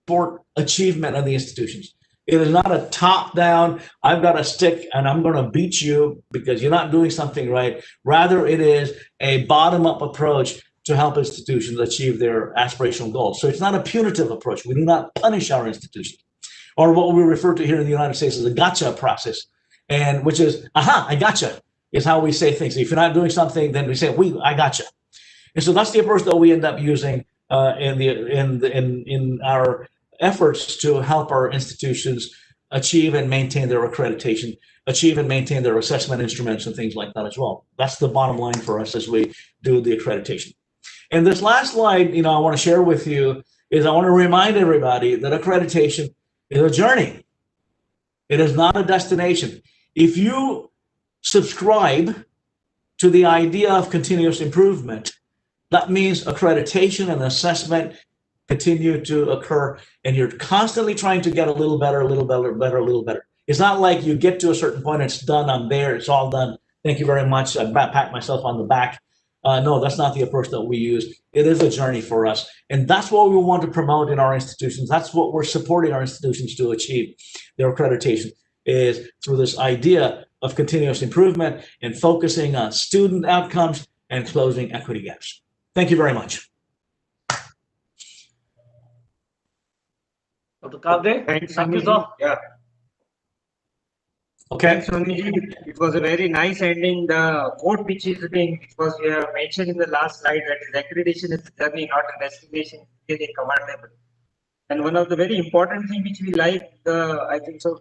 S4: for achievement of the institutions. It is not a top-down, I've got a stick and I'm going to beat you because you're not doing something right. Rather, it is a bottom-up approach to help institutions achieve their aspirational goals. So it's not a punitive approach. We do not punish our institutions, or what we refer to here in the United States as a gotcha process, and which is, aha, I gotcha, is how we say things. If you're not doing something, then we say, I gotcha. And so that's the approach that we end up using in our efforts to help our institutions achieve and maintain their accreditation, achieve and maintain their assessment instruments and things like that as well. That's the bottom line for us as we do the accreditation. And this last slide, I want to share with you is I want to remind everybody that accreditation is a journey. It is not a destination. If you subscribe to the idea of continuous improvement, that means accreditation and assessment continue to occur, and you're constantly trying to get a little better, a little better, a little better. It's not like you get to a certain point, it's done, I'm there, it's all done. Thank you very much. I pat myself on the back. No, that's not the approach that we use. It is a journey for us. And that's what we want to promote in our institutions. That's what we're supporting our institutions to achieve their accreditation, is through this idea of continuous improvement and focusing on student outcomes and closing equity gaps. Thank you very much.
S2: Dr. Kavde,
S1: Thanks,
S2: thank you,
S1: Soniji.
S2: sir.
S1: Yeah.
S4: Okay.
S1: Thanks, Soniji. It was a very nice ending. The quote which is being, it was mentioned in the last slide, that is accreditation is a journey, not a destination. Really commendable. And one of the very important thing which we like, I think so,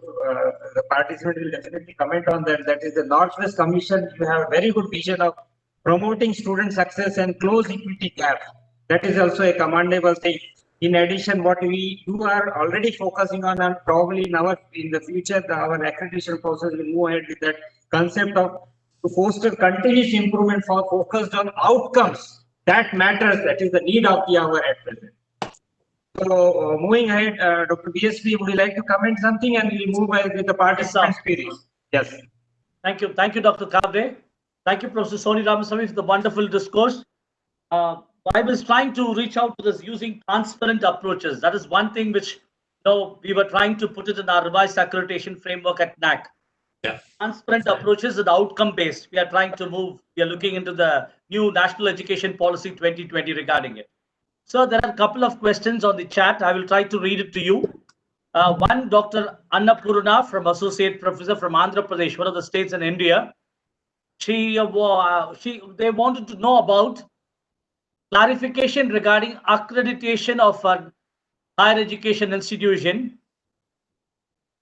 S1: the participant will definitely comment on that. That is the Northwest Commission. You have a very good vision of promoting student success and close equity gap. That is also a commendable thing. In addition, what we are already focusing on, and probably in the future, our accreditation process will move ahead with that concept of to foster continuous improvement focused on outcomes that matters. That is the need of the hour at present. So moving ahead, Dr. BSP, would you like to comment something, and we'll move ahead with the participant series? Yes.
S2: Thank you, Dr. Kavde. Thank you, Professor Soni Ramaswamy, for the wonderful discourse. I was trying to reach out to this using transparent approaches. That is one thing which we were trying to put it in our revised accreditation framework at NAAC.
S4: Yeah.
S2: Transparent approaches and outcome-based. We are trying to move. We are looking into the new National Education Policy 2020 regarding it. So there are a couple of questions on the chat. I will try to read it to you. One, Dr. Annapurna, from Associate Professor from Andhra Pradesh, one of the states in India. They wanted to know about clarification regarding accreditation of a higher education institution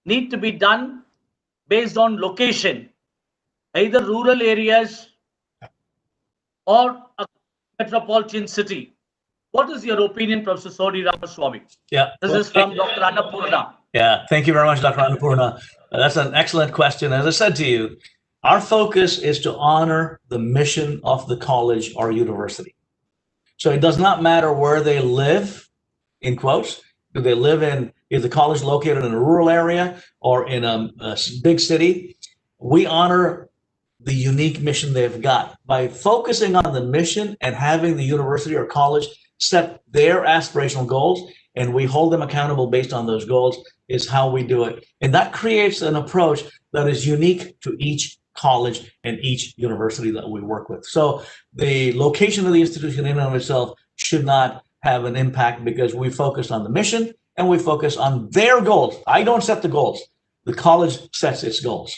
S2: need to be done based on location, either rural areas or a metropolitan city. What is your opinion, Professor Soni Ramaswamy?
S4: Yeah.
S2: This is from Dr. Annapurna.
S4: Yeah, thank you very much, Dr. Annapurna. That's an excellent question. As I said to you, our focus is to honor the mission of the college or university. So it does not matter where they live, in quotes. Do they live in, is the college located in a rural area or in a big city? We honor the unique mission they've got by focusing on the mission and having the university or college set their aspirational goals, and we hold them accountable based on those goals, is how we do it. And that creates an approach that is unique to each college and each university that we work with. So the location of the institution in and of itself should not have an impact, because we focus on the mission and we focus on their goals. I don't set the goals. The college sets its goals.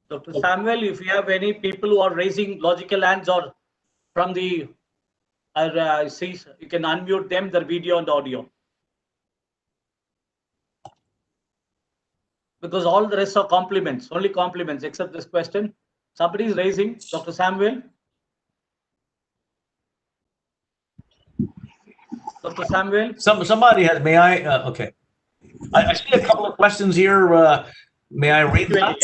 S2: Dr. Samuel, if you have any people who are raising logical hands or from the, see, you can unmute them, their video and audio. Because all the rest are compliments, only compliments, except this question. Somebody is raising, Dr. Samuel. Dr. Samuel.
S4: Somebody has, may I, okay. I see a couple of questions here. May I read them?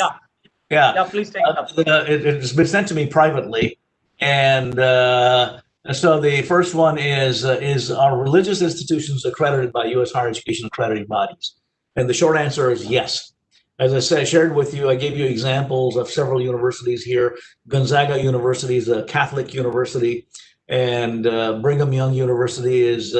S2: Yeah, please take it up.
S4: It's been sent to me privately. And so the first one is are religious institutions accredited by U.S. higher education accrediting bodies? And the short answer is yes. As I said, shared with you, I gave you examples of several universities here. Gonzaga University is a Catholic university, and Brigham Young University is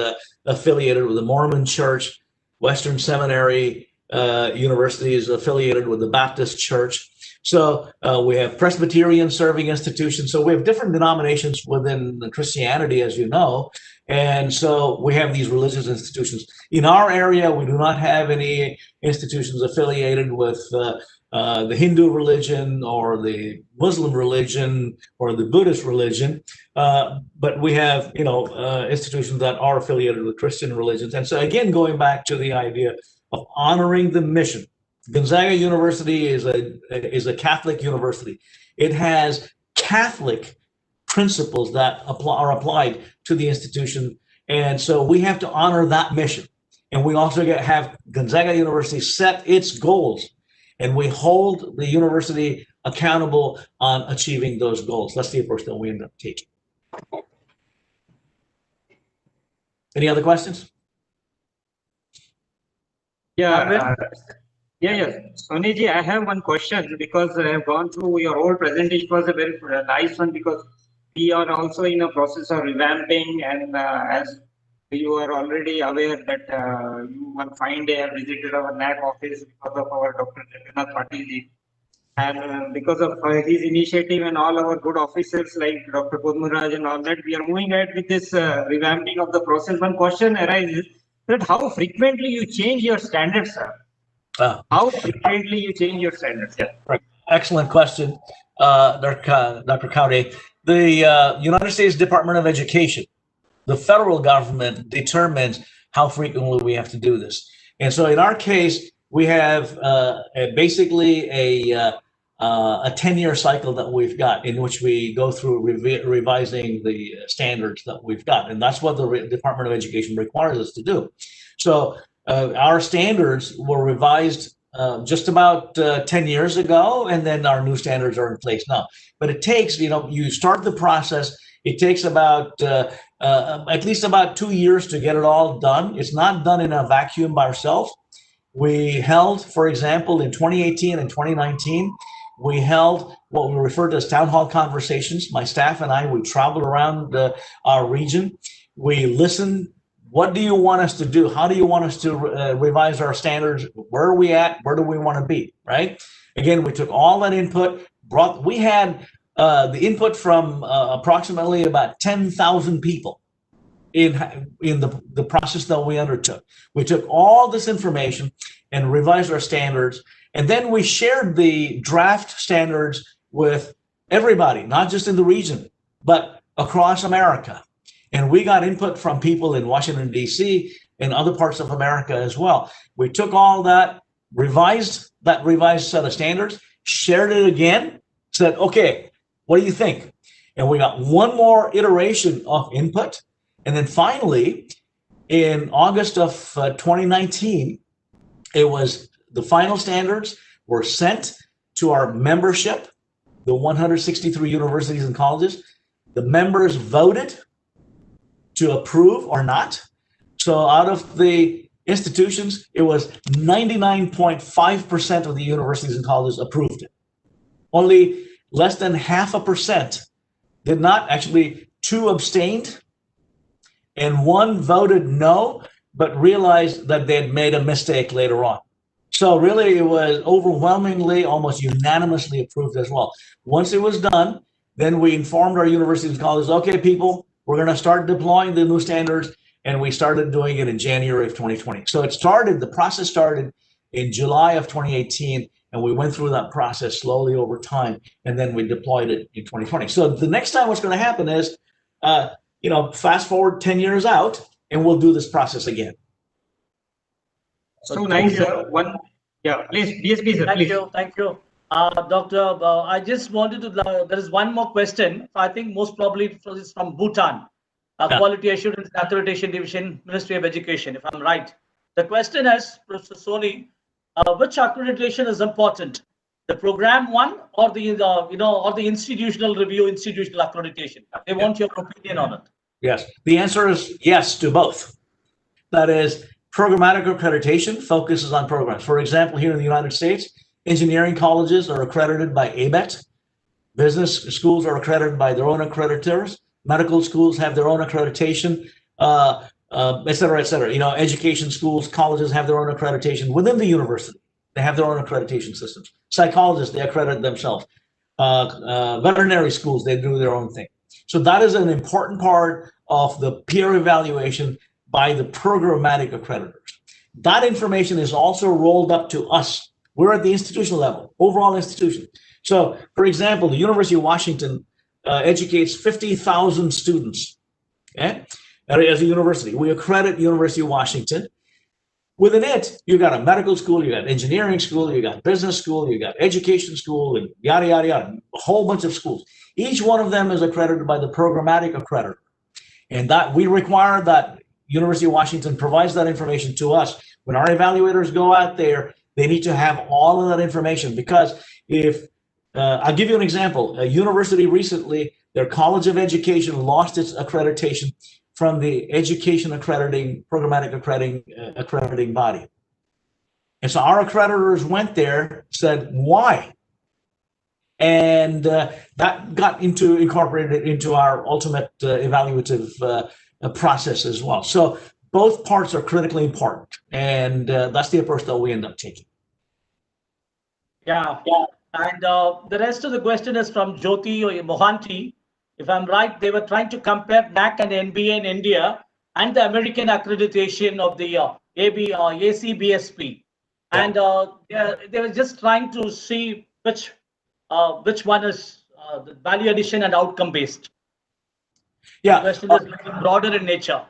S4: affiliated with the Mormon Church. Western Seminary University is affiliated with the Baptist Church. So we have Presbyterian serving institutions. So we have different denominations within Christianity, as you know. And so we have these religious institutions. In our area, we do not have any institutions affiliated with the Hindu religion or the Muslim religion or the Buddhist religion. But we have, institutions that are affiliated with Christian religions. And so again, going back to the idea of honoring the mission. Gonzaga University is a Catholic university. It has Catholic principles that are applied to the institution, and so we have to honor that mission. And we also have Gonzaga University set its goals, and we hold the university accountable on achieving those goals. That's the approach that we end up taking. Any other questions?
S1: Yeah. Yeah. Soniji, I have one question because I have gone through your whole presentation. It was a very nice one because we are also in a process of revamping, and as you are already aware that you one fine day have visited our NAAC office because of our Dr. Jagannath Patilji. And because of his initiative and all our good officers like Dr. Podmuraj and all that, we are moving ahead with this revamping of the process. One question arises that how frequently you change your standards, sir? How frequently you change your standards? Yeah.
S4: Right. Excellent question, Dr. Cowdy. The United States Department of Education, the federal government, determines how frequently we have to do this. And so in our case, we have basically a 10-year cycle that we've got in which we go through revising the standards that we've got. And that's what the Department of Education requires us to do. So our standards were revised just about 10 years ago, and then our new standards are in place now. But it takes, you start the process, it takes about at least about 2 years to get it all done. It's not done in a vacuum by ourselves. We held, for example, in 2018 and 2019, we held what we refer to as town hall conversations. My staff and I, we traveled around our region. We listened. What do you want us to do? How do you want us to revise our standards? Where are we at? Where do we want to be, right? Again, we took all that input, we had the input from approximately about 10,000 people in the process that we undertook. We took all this information and revised our standards, and then we shared the draft standards with everybody, not just in the region, but across America. And we got input from people in Washington, D.C. and other parts of America as well. We took all that, revised set of standards, shared it again, said, okay, what do you think? And we got one more iteration of input. And then finally, in August of 2019, it was the final standards were sent to our membership, the 163 universities and colleges. The members voted to approve or not. So out of the institutions, it was 99.5% of the universities and colleges approved it. Only less than 0.5% did not. Actually, 2 abstained and 1 voted no, but realized that they had made a mistake later on. So really, it was overwhelmingly, almost unanimously approved as well. Once it was done, then we informed our universities and colleges, okay, people, we're going to start deploying the new standards, and we started doing it in January of 2020. So the process started in July of 2018, and we went through that process slowly over time, and then we deployed it in 2020. So the next time what's going to happen is, fast forward 10 years out, and we'll do this process again.
S1: So nice. Please, DSP, sir, please.
S2: Thank you. Doctor, I just wanted to, there is one more question. I think most probably it's from Bhutan, Quality Assurance Accreditation Division, Ministry of Education, if I'm right. The question is, Professor Soni, which accreditation is important? The program one or the, or the institutional review, institutional accreditation? They want your opinion on it.
S4: Yes, the answer is yes to both. That is, programmatic accreditation focuses on programs. For example, here in the United States, engineering colleges are accredited by ABET. Business schools are accredited by their own accreditors. Medical schools have their own accreditation, et cetera, et cetera. Education schools, colleges have their own accreditation within the university. They have their own accreditation systems. Psychologists, they accredit themselves. Veterinary schools, they do their own thing. So that is an important part of the peer evaluation by the programmatic accreditors. That information is also rolled up to us. We're at the institutional level, overall institution. So, for example, the University of Washington educates 50,000 students, okay, as a university. We accredit University of Washington. Within it, you got a medical school, you got engineering school, you got business school, you got education school, and yada, yada, yada, a whole bunch of schools. Each one of them is accredited by the programmatic accreditor. And that we require that University of Washington provides that information to us. When our evaluators go out there, they need to have all of that information, because if, I'll give you an example. A university recently, their College of Education lost its accreditation from the education accrediting, programmatic accrediting body. And so our accreditors went there, said, why? And that got incorporated into our ultimate evaluative process as well. So both parts are critically important, and that's the approach that we end up taking.
S2: Yeah. And the rest of the question is from Jyoti or Mohanty. If I'm right, they were trying to compare NAAC and NBA in India and the American accreditation of the AACSB. And they were just trying to see which one is the value addition and outcome based.
S4: Yeah.
S2: The question is broader in nature.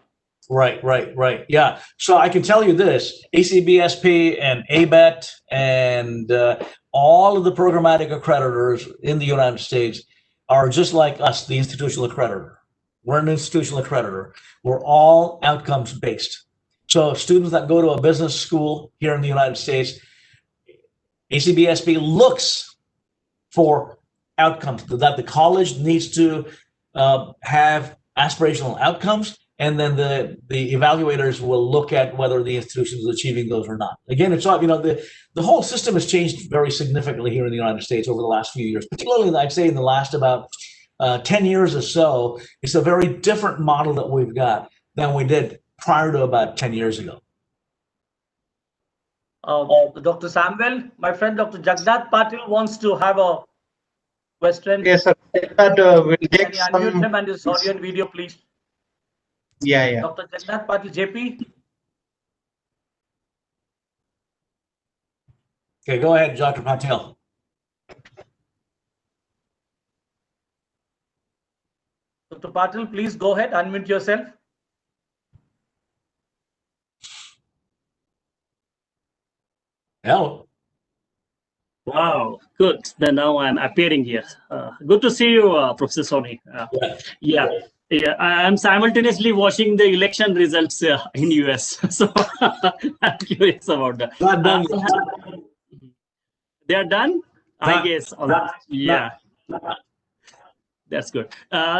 S4: Right. Yeah. So I can tell you this, ACBSP and ABET and all of the programmatic accreditors in the United States are just like us, the institutional accreditor. We're an institutional accreditor. We're all outcomes based. So students that go to a business school here in the United States, ACBSP looks for outcomes, that the college needs to have aspirational outcomes, and then the evaluators will look at whether the institution is achieving those or not. Again, it's all, the whole system has changed very significantly here in the United States over the last few years, particularly I'd say in the last about 10 years or so. It's a very different model that we've got than we did prior to about 10 years ago.
S2: Dr. Samuel, my friend Dr. Jagnath Patil wants to have a question.
S5: Yes, sir. We'll take
S2: Can you unmute him and his audio and video, please?
S5: Yeah.
S2: Dr. Jagnath Patil, JP.
S4: Okay, go ahead, Dr. Patil.
S2: Dr. Patil, please go ahead, unmute yourself.
S4: Hello.
S6: Wow, good. Then now I'm appearing here. Good to see you, Professor Soni. Yeah. I'm simultaneously watching the election results in US, so I'm curious about that.
S4: Not done yet.
S6: They are done, I guess. Yeah. That's good.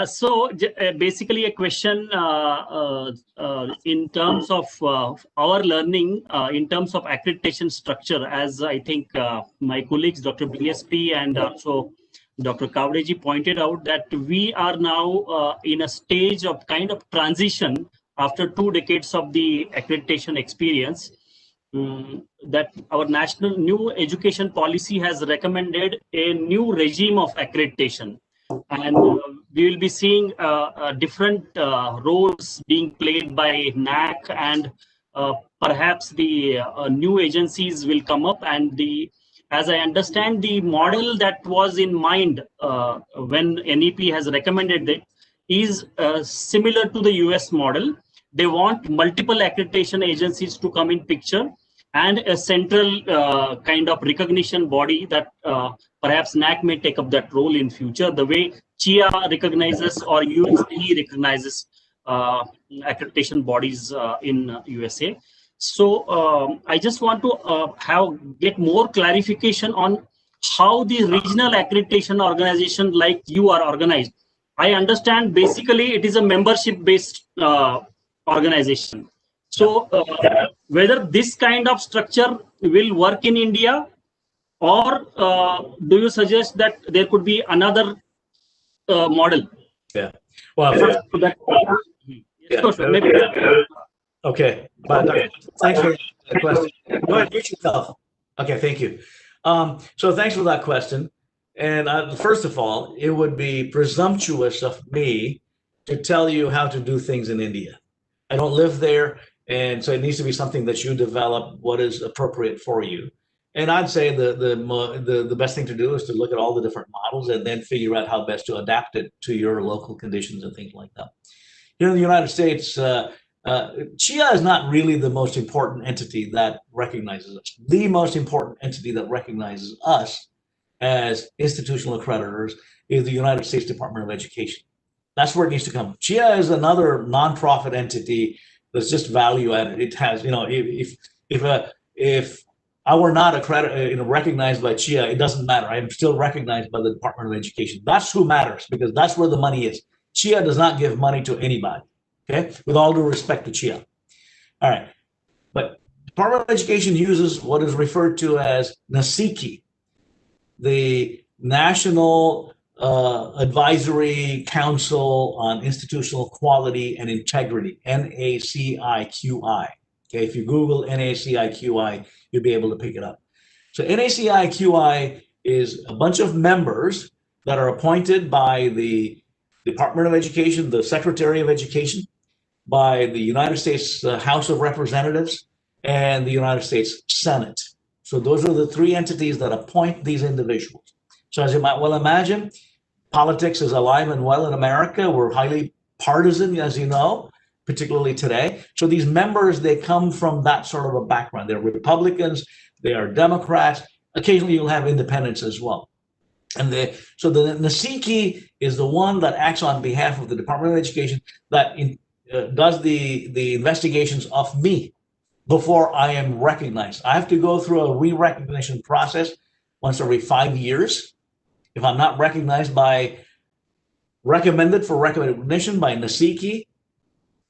S6: So basically a question in terms of our learning, in terms of accreditation structure, as I think my colleagues, Dr. BSP and also Dr. Kavreji pointed out, that we are now in a stage of kind of transition after 2 decades of the accreditation experience. That our national new education policy has recommended a new regime of accreditation. And we will be seeing different roles being played by NAAC, and perhaps the new agencies will come up. And as I understand, the model that was in mind when NEP has recommended it is similar to the US model. They want multiple accreditation agencies to come in picture, and a central kind of recognition body that perhaps NAAC may take up that role in future, the way CHIA recognizes or USC recognizes accreditation bodies in USA. So I just want to get more clarification on how the regional accreditation organization like you are organized. I understand basically it is a membership-based organization. So whether this kind of structure will work in India, or do you suggest that there could be another model?
S4: Yeah. Well, first, okay. But thanks for the question. Go ahead, mute yourself. Okay, thank you. So thanks for that question. And first of all, it would be presumptuous of me to tell you how to do things in India. I don't live there, and so it needs to be something that you develop what is appropriate for you. And I'd say the best thing to do is to look at all the different models and then figure out how best to adapt it to your local conditions and things like that. Here in the United States, CHIA is not really the most important entity that recognizes us. The most important entity that recognizes us as institutional accreditors is the United States Department of Education. That's where it needs to come. CHIA is another nonprofit entity that's just value added. It has, if I were not accredited, recognized by CHIA, it doesn't matter. I am still recognized by the Department of Education. That's who matters, because that's where the money is. CHIA does not give money to anybody. Okay, with all due respect to CHIA. All right, but Department of Education uses what is referred to as NAACI, the National Advisory Council on Institutional Quality and Integrity, NAACIQI. Okay, if you Google NAACIQI, you'll be able to pick it up. So NAACIQI is a bunch of members that are appointed by the Department of Education, the Secretary of Education, by the United States House of Representatives, and the United States Senate. So those are the three entities that appoint these individuals. So as you might well imagine, politics is alive and well in America. We're highly partisan, as you know, particularly today. So these members, they come from that sort of a background. They're Republicans, they are Democrats. Occasionally you'll have independents as well. And so the NAACI is the one that acts on behalf of the Department of Education that does the investigations of me before I am recognized. I have to go through a re-recognition process once every 5 years. If I'm not recognized recommended for recognition by NAACI,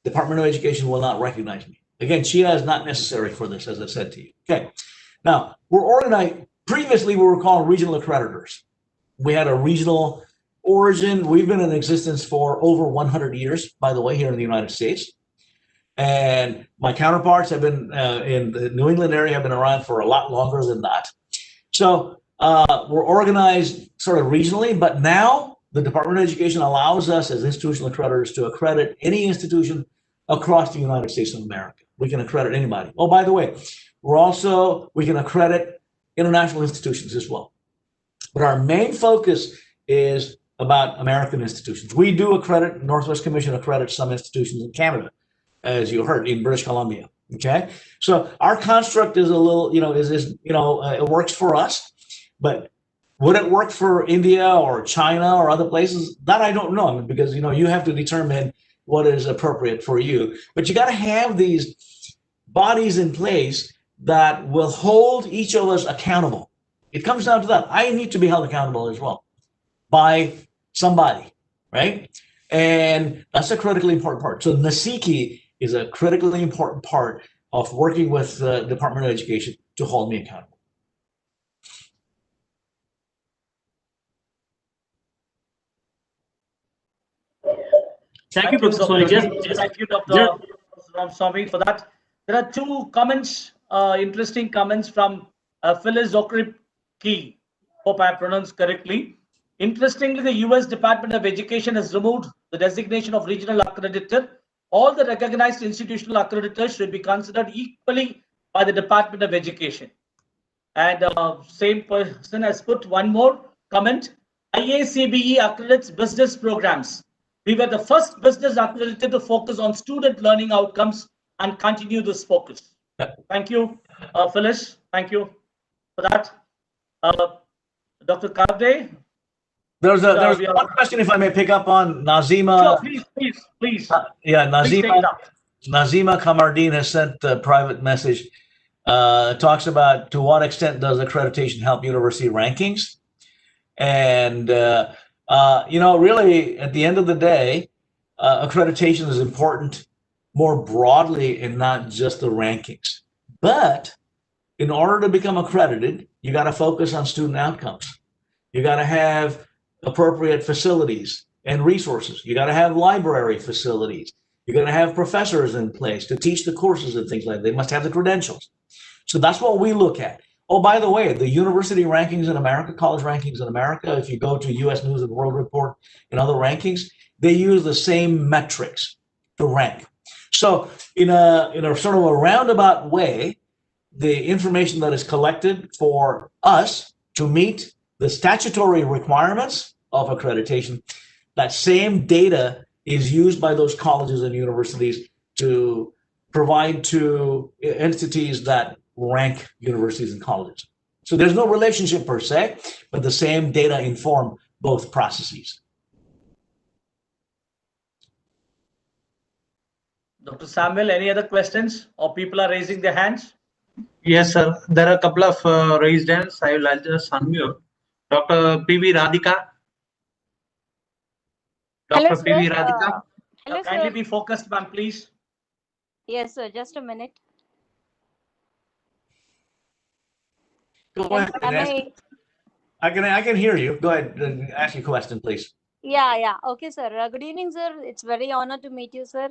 S4: Department of Education will not recognize me. Again, CHIA is not necessary for this, as I said to you. Okay. Now, we're organized. Previously, we were called regional accreditors. We had a regional origin. We've been in existence for over 100 years, by the way, here in the United States. And my counterparts have been in the New England area, have been around for a lot longer than that. So we're organized sort of regionally, but now the Department of Education allows us as institutional accreditors to accredit any institution across the United States of America. We can accredit anybody. Oh, by the way, we can accredit international institutions as well. But our main focus is about American institutions. We do accredit, Northwest Commission accredits some institutions in Canada, as you heard, in British Columbia. Okay, so our construct is a little, it works for us, but would it work for India or China or other places? That I don't know, because you have to determine what is appropriate for you. But you got to have these bodies in place that will hold each of us accountable. It comes down to that. I need to be held accountable as well by somebody, right? And that's a critically important part. So NAACI is a critically important part of working with the Department of Education to hold me accountable.
S6: Thank you, Professor Soni.
S2: Thank you, Dr. Ramaswamy, for that. There are two comments, interesting comments from Phyllis Okripke. Hope I pronounced correctly. Interestingly, the US Department of Education has removed the designation of regional accreditor. All the recognized institutional accreditors should be considered equally by the Department of Education. And same person has put one more comment. IACBE accredits business programs. We were the first business accreditor to focus on student learning outcomes and continue this focus. Thank you, Phyllis. Thank you for that. Dr. Kavde?
S4: There's one question, if I may pick up on Nazima.
S2: Sure, please.
S4: Nazima Kamardeen has sent a private message. Talks about to what extent does accreditation help university rankings? And really, at the end of the day, accreditation is important more broadly and not just the rankings. But in order to become accredited, you got to focus on student outcomes. You got to have appropriate facilities and resources. You got to have library facilities. You're going to have professors in place to teach the courses and things like that. They must have the credentials. So that's what we look at. Oh, by the way, the university rankings in America, college rankings in America, if you go to US News and World Report and other rankings, they use the same metrics to rank. So in a sort of a roundabout way, the information that is collected for us to meet the statutory requirements of accreditation, that same data is used by those colleges and universities to provide to entities that rank universities and colleges. So there's no relationship per se, but the same data inform both processes.
S2: Dr. Samuel, any other questions or people are raising their hands?
S5: Yes, sir. There are a couple of raised hands. I'll just unmute. Dr. P.V. Radhika. Dr. P.V. Radhika.
S7: Hello,
S2: Kindly
S7: sir.
S2: be focused, ma'am, please.
S7: Yes, sir. Just a minute.
S4: Go ahead. I can hear you. Go ahead and ask your question, please.
S7: Yeah. Okay, sir. Good evening, sir. It's very honor to meet you, sir.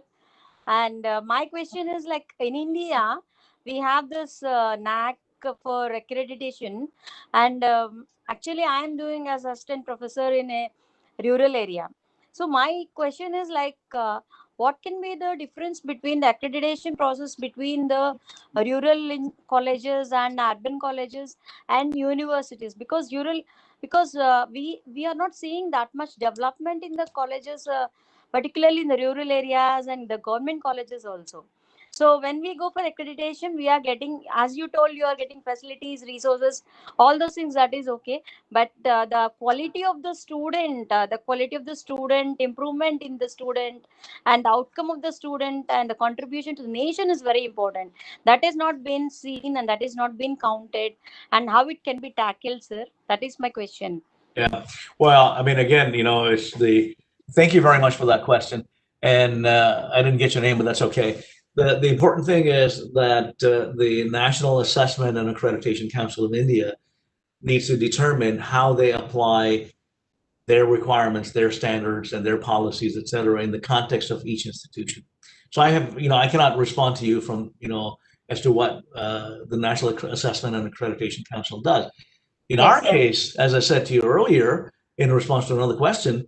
S7: And my question is, like, in India, we have this NAAC for accreditation, and actually, I am doing as assistant professor in a rural area. So my question is, like, what can be the difference between the accreditation process between the rural colleges and urban colleges and universities? Because we are not seeing that much development in the colleges, particularly in the rural areas and the government colleges also. So when we go for accreditation, we are getting, as you told, you are getting facilities, resources, all those things. That is okay, but the quality of the student, improvement in the student, and the outcome of the student, and the contribution to the nation is very important. That has not been seen, and that is not been counted, and how it can be tackled, sir. That is my question.
S4: Yeah. Well, I mean, again, thank you very much for that question. And I didn't get your name, but that's okay. The important thing is that the National Assessment and Accreditation Council of India needs to determine how they apply their requirements, their standards, and their policies, et cetera, in the context of each institution. So I cannot respond to you from, as to what the National Assessment and Accreditation Council does. In our case, as I said to you earlier, in response to another question,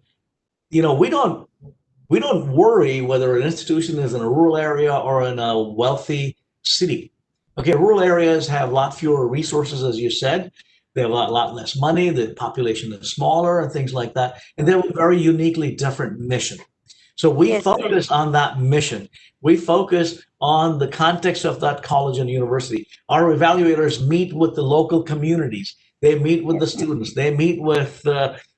S4: we don't worry whether an institution is in a rural area or in a wealthy city. Okay, rural areas have a lot fewer resources, as you said. They have a lot less money. The population is smaller and things like that. And they have a very uniquely different mission. So we focus on that mission. We focus on the context of that college and university. Our evaluators meet with the local communities. They meet with the students. They meet with,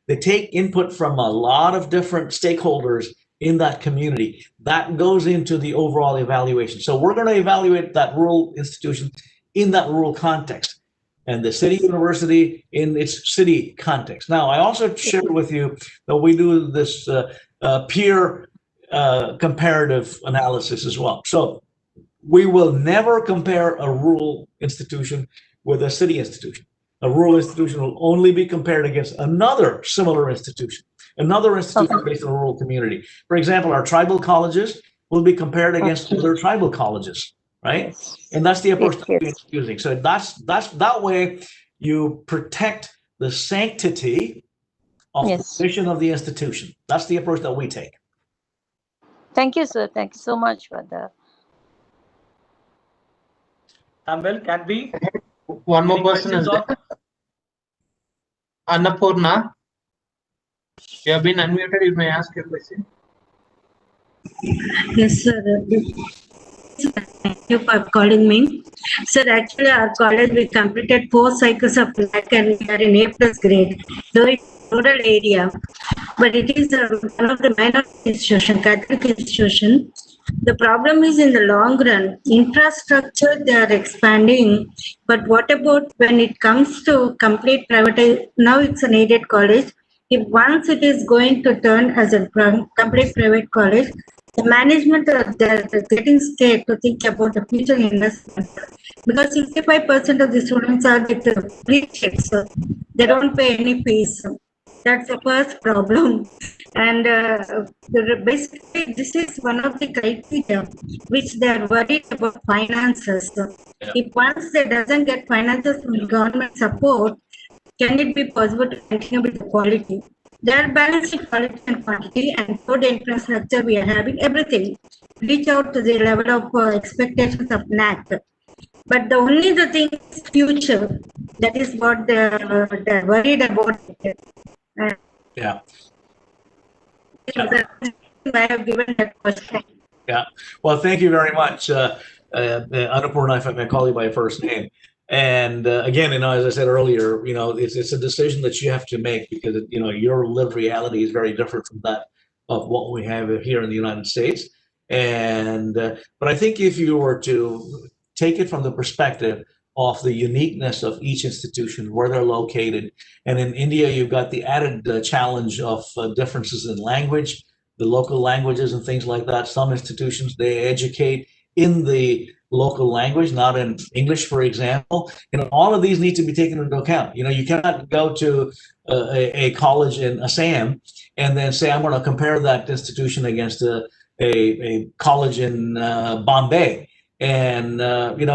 S4: they take input from a lot of different stakeholders in that community. That goes into the overall evaluation. So we're going to evaluate that rural institution in that rural context, and the city university in its city context. Now, I also shared with you that we do this peer comparative analysis as well. So we will never compare a rural institution with a city institution. A rural institution will only be compared against another similar institution based in a rural community. For example, our tribal colleges will be compared against other tribal colleges, right? And that's the approach that we're using. So that's that way you protect the sanctity of the mission of the institution. That's the approach that we take.
S7: Thank you, sir. Thank you so much for that.
S2: Amel, can we?
S5: One more person is there. Annapurna, you have been unmuted. You may ask your question.
S8: Yes, sir. Thank you for calling me. Sir, actually, our college, we completed 4 cycles of NAAC and we are in A+ grade. Though it's a rural area, but it is one of the minority institution, Catholic institution. The problem is in the long run, infrastructure they are expanding, but what about when it comes to complete privatization? Now it's an aided college. If once it is going to turn as a complete private college, the management they're getting scared to think about the future investment, because 65% of the students are with free checks, so they don't pay any fees. That's the first problem. And basically, this is one of the criteria which they are worried about finances. If once they doesn't get finances from government support, can it be possible to continue with the quality? They are balancing quality and quantity, and for the infrastructure we are having everything. Reach out to the level of expectations of NAAC. But the only thing is future. That is what they're worried about.
S4: Yeah.
S8: I have given that question.
S4: Yeah. Well, thank you very much, Annapurna, if I may call you by first name. And again, as I said earlier, it's a decision that you have to make, because your lived reality is very different from that of what we have here in the United States. And but I think if you were to take it from the perspective of the uniqueness of each institution, where they're located, and in India, you've got the added challenge of differences in language, the local languages and things like that. Some institutions, they educate in the local language, not in English, for example. All of these need to be taken into account. You cannot go to a college in Assam and then say, I'm going to compare that institution against a college in Bombay. And,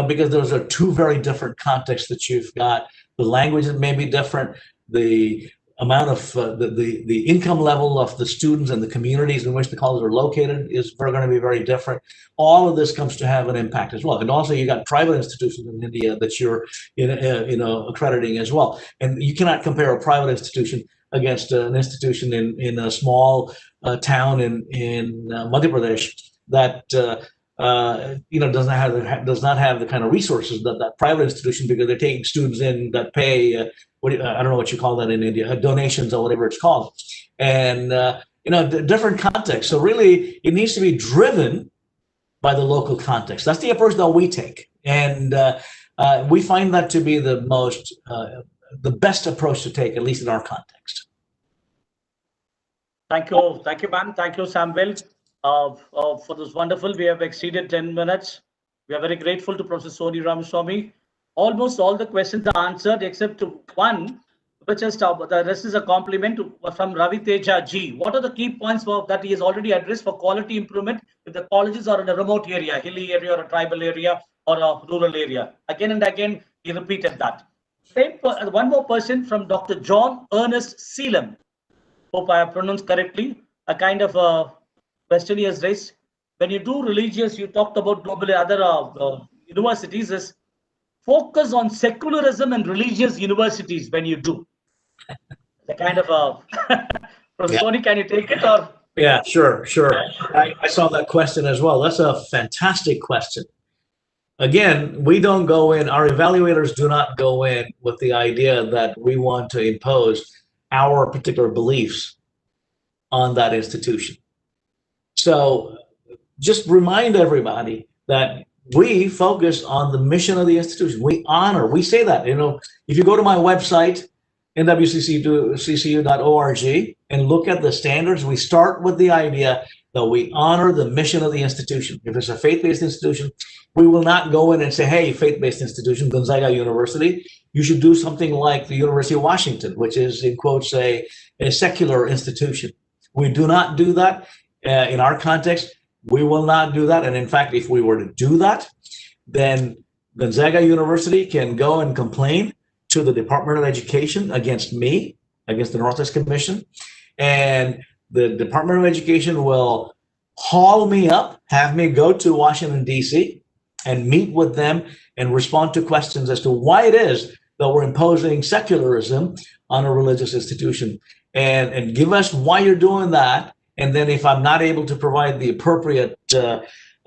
S4: because those are two very different contexts that you've got. The languages may be different. The amount of the income level of the students and the communities in which the colleges are located is going to be very different. All of this comes to have an impact as well. And also you got private institutions in India that you're accrediting as well. And you cannot compare a private institution against an institution in a small town in Madhya Pradesh that does not have the kind of resources that private institution, because they're taking students in that pay I don't know what you call that in India, donations or whatever it's called, and different context. So really, it needs to be driven by the local context. That's the approach that we take, and we find that to be the best approach to take, at least in our context.
S2: Thank you, ma'am. Thank you, Samuel, for this wonderful. We have exceeded 10 minutes. We are very grateful to Professor Soni Ramaswamy. Almost all the questions are answered except one, which is the rest is a compliment from Ravi Teja G. What are the key points that he has already addressed for quality improvement if the colleges are in a remote area, hilly area, or a tribal area, or a rural area? Again and again, he repeated that. One more person from Dr. John Ernest Seelam. Hope I have pronounced correctly. A kind of question he has raised. When you do religious, you talked about globally other universities, is focus on secularism and religious universities when you do. The kind of Professor Soni, can you take it? Or?
S4: Yeah, sure. I saw that question as well. That's a fantastic question. Again, we don't go in, our evaluators do not go in with the idea that we want to impose our particular beliefs on that institution. So just remind everybody that we focus on the mission of the institution. We honor, we say that, if you go to my website, nwccu.org, and look at the standards, we start with the idea that we honor the mission of the institution. If it's a faith-based institution, we will not go in and say, hey, faith-based institution, Gonzaga University, you should do something like the University of Washington, which is, in quotes, a secular institution. We do not do that in our context. We will not do that. And in fact, if we were to do that, then Gonzaga University can go and complain to the Department of Education against me, against the Northwest Commission. And the Department of Education will haul me up, have me go to Washington, D.C., and meet with them and respond to questions as to why it is that we're imposing secularism on a religious institution, and give us why you're doing that. And then if I'm not able to provide the appropriate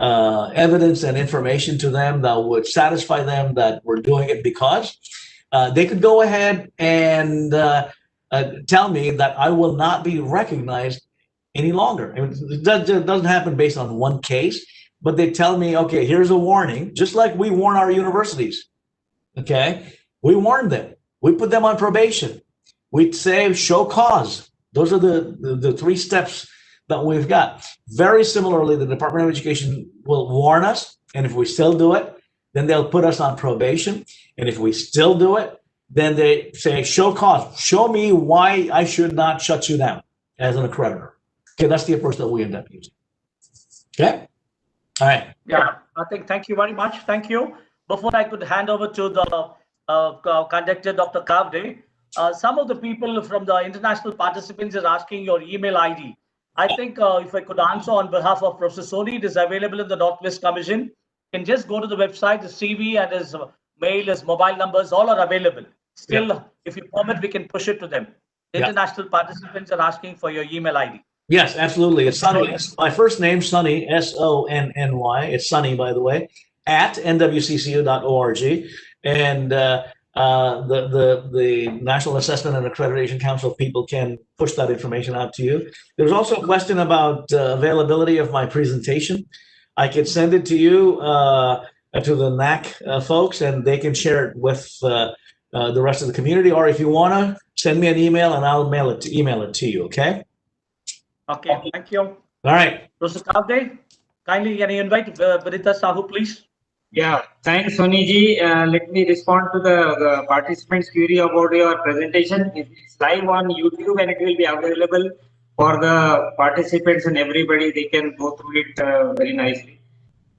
S4: evidence and information to them that would satisfy them that we're doing it because, they could go ahead and tell me that I will not be recognized any longer. I mean, it doesn't happen based on one case, but they tell me, okay, here's a warning, just like we warn our universities, okay? We warn them. We put them on probation. We say show cause. Those are the 3 steps that we've got. Very similarly, the Department of Education will warn us, and if we still do it, then they'll put us on probation. And if we still do it, then they say show cause. Show me why I should not shut you down as an accreditor. Okay, that's the approach that we end up using. Okay? All right.
S2: Yeah, I think, thank you very much. Thank you. Before I could hand over to the conductor, Dr. Kavde, some of the people from the international participants are asking your email ID. I think if I could answer on behalf of Professor Soni, it is available in the Northwest Commission. You can just go to the website, the CV and his mail, his mobile numbers, all are available. Still, if you permit, we can push it to them. The international participants are asking for your email ID.
S4: Yes, absolutely. It's Sonny. My first name, Sonny, S-O-N-N-Y. It's Sonny, by the way, at nwccu.org. And the National Assessment and Accreditation Council people can push that information out to you. There's also a question about availability of my presentation. I could send it to you, to the NAAC folks, and they can share it with the rest of the community. Or if you want to, send me an email and I'll email it to you, okay?
S2: Okay, thank you.
S4: All right.
S2: Professor Kavde, kindly can you invite Vinita Sahu, please?
S1: Yeah, thanks, Soniji. Let me respond to the participants' query about your presentation. It's live on YouTube and it will be available for the participants and everybody. They can go through it very nicely.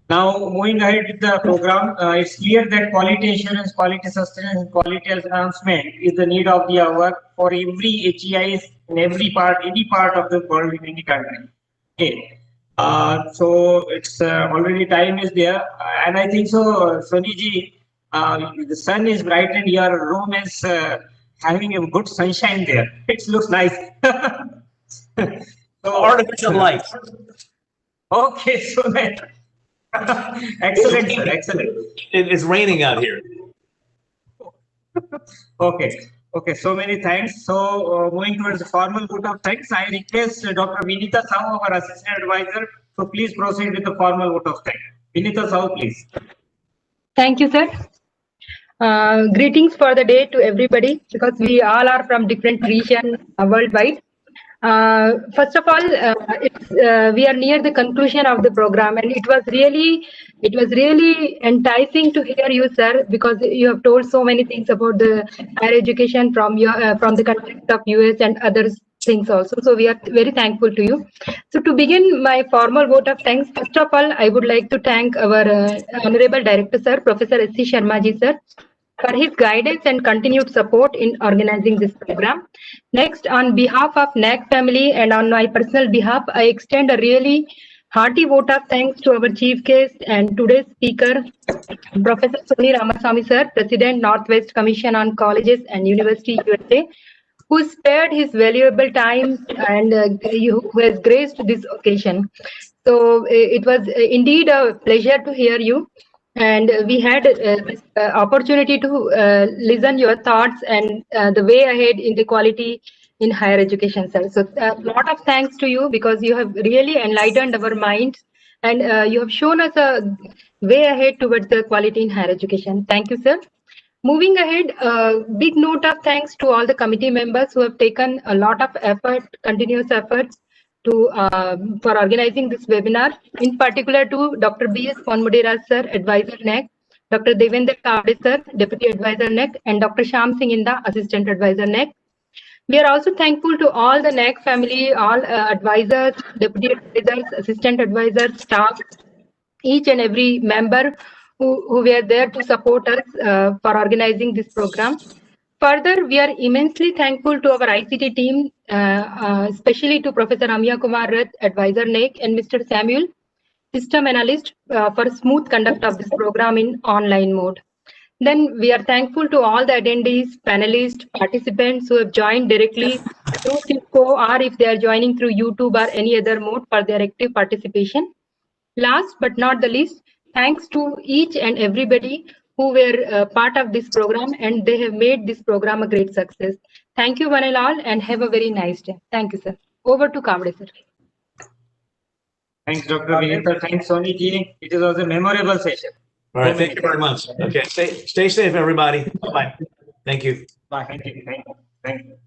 S1: Now, moving ahead with the program, it's clear that quality assurance, quality sustenance, and quality enhancement is the need of the hour for every HEIs in every part, any part of the world in any country. Okay. So it's already time is there, and I think so, Soniji, the sun is bright and your room is having a good sunshine there. It looks nice. So,
S4: Artificial light.
S1: okay, so that excellent, sir, excellent.
S4: It's raining out here.
S1: Okay. Okay, so many thanks. So moving towards the formal vote of thanks, I request Dr. Vinita Sahu, our assistant advisor. So please proceed with the formal vote of thanks. Vinita Sahu, please.
S9: Thank you, sir. Greetings for the day to everybody, because we all are from different regions worldwide. First of all, we are near the conclusion of the program, and it was really enticing to hear you, sir, because you have told so many things about the higher education from the context of US and other things also. So we are very thankful to you. So to begin my formal vote of thanks, first of all, I would like to thank our Honorable Director, sir, Professor S.C. Sharma ji, sir, for his guidance and continued support in organizing this program. Next, on behalf of NAAC family and on my personal behalf, I extend a really hearty vote of thanks to our chief guest and today's speaker, Professor Soni Ramaswamy sir, President, Northwest Commission on Colleges and University, USA, who spared his valuable time and who has graced this occasion. So it was indeed a pleasure to hear you. And we had this opportunity to listen your thoughts and the way ahead in the quality in higher education, sir. So a lot of thanks to you, because you have really enlightened our minds and you have shown us a way ahead towards the quality in higher education. Thank you, sir. Moving ahead, big note of thanks to all the committee members who have taken a lot of effort, continuous efforts to for organizing this webinar, in particular to Dr. B.S. Ponmudiraj sir, Advisor NAAC, Dr. Devendra Kavde sir, Deputy Advisor NAAC, and Dr. Shyam Singh Inda, Assistant Advisor NAAC. We are also thankful to all the NAAC family, all advisors, Deputy Advisors, Assistant Advisors, staff, each and every member who were there to support us for organizing this program. Further, we are immensely thankful to our ICT team, especially to Professor Amya Kumar Rath, Advisor NAAC, and Mr. Samuel, System Analyst, for smooth conduct of this program in online mode. Then we are thankful to all the attendees, panelists, participants who have joined directly through Cisco, or if they are joining through YouTube or any other mode, for their active participation. Last but not the least, thanks to each and everybody who were part of this program, and they have made this program a great success. Thank you one and all, and have a very nice day. Thank you, sir. Over to Kavde, sir.
S1: Thanks, Dr. Vinita. Thanks, Soni ji. It was a memorable session.
S4: All right, thank you very much. Okay, stay safe, everybody. Bye. Thank you.
S1: Bye. Thank you. Thank you. Thank you.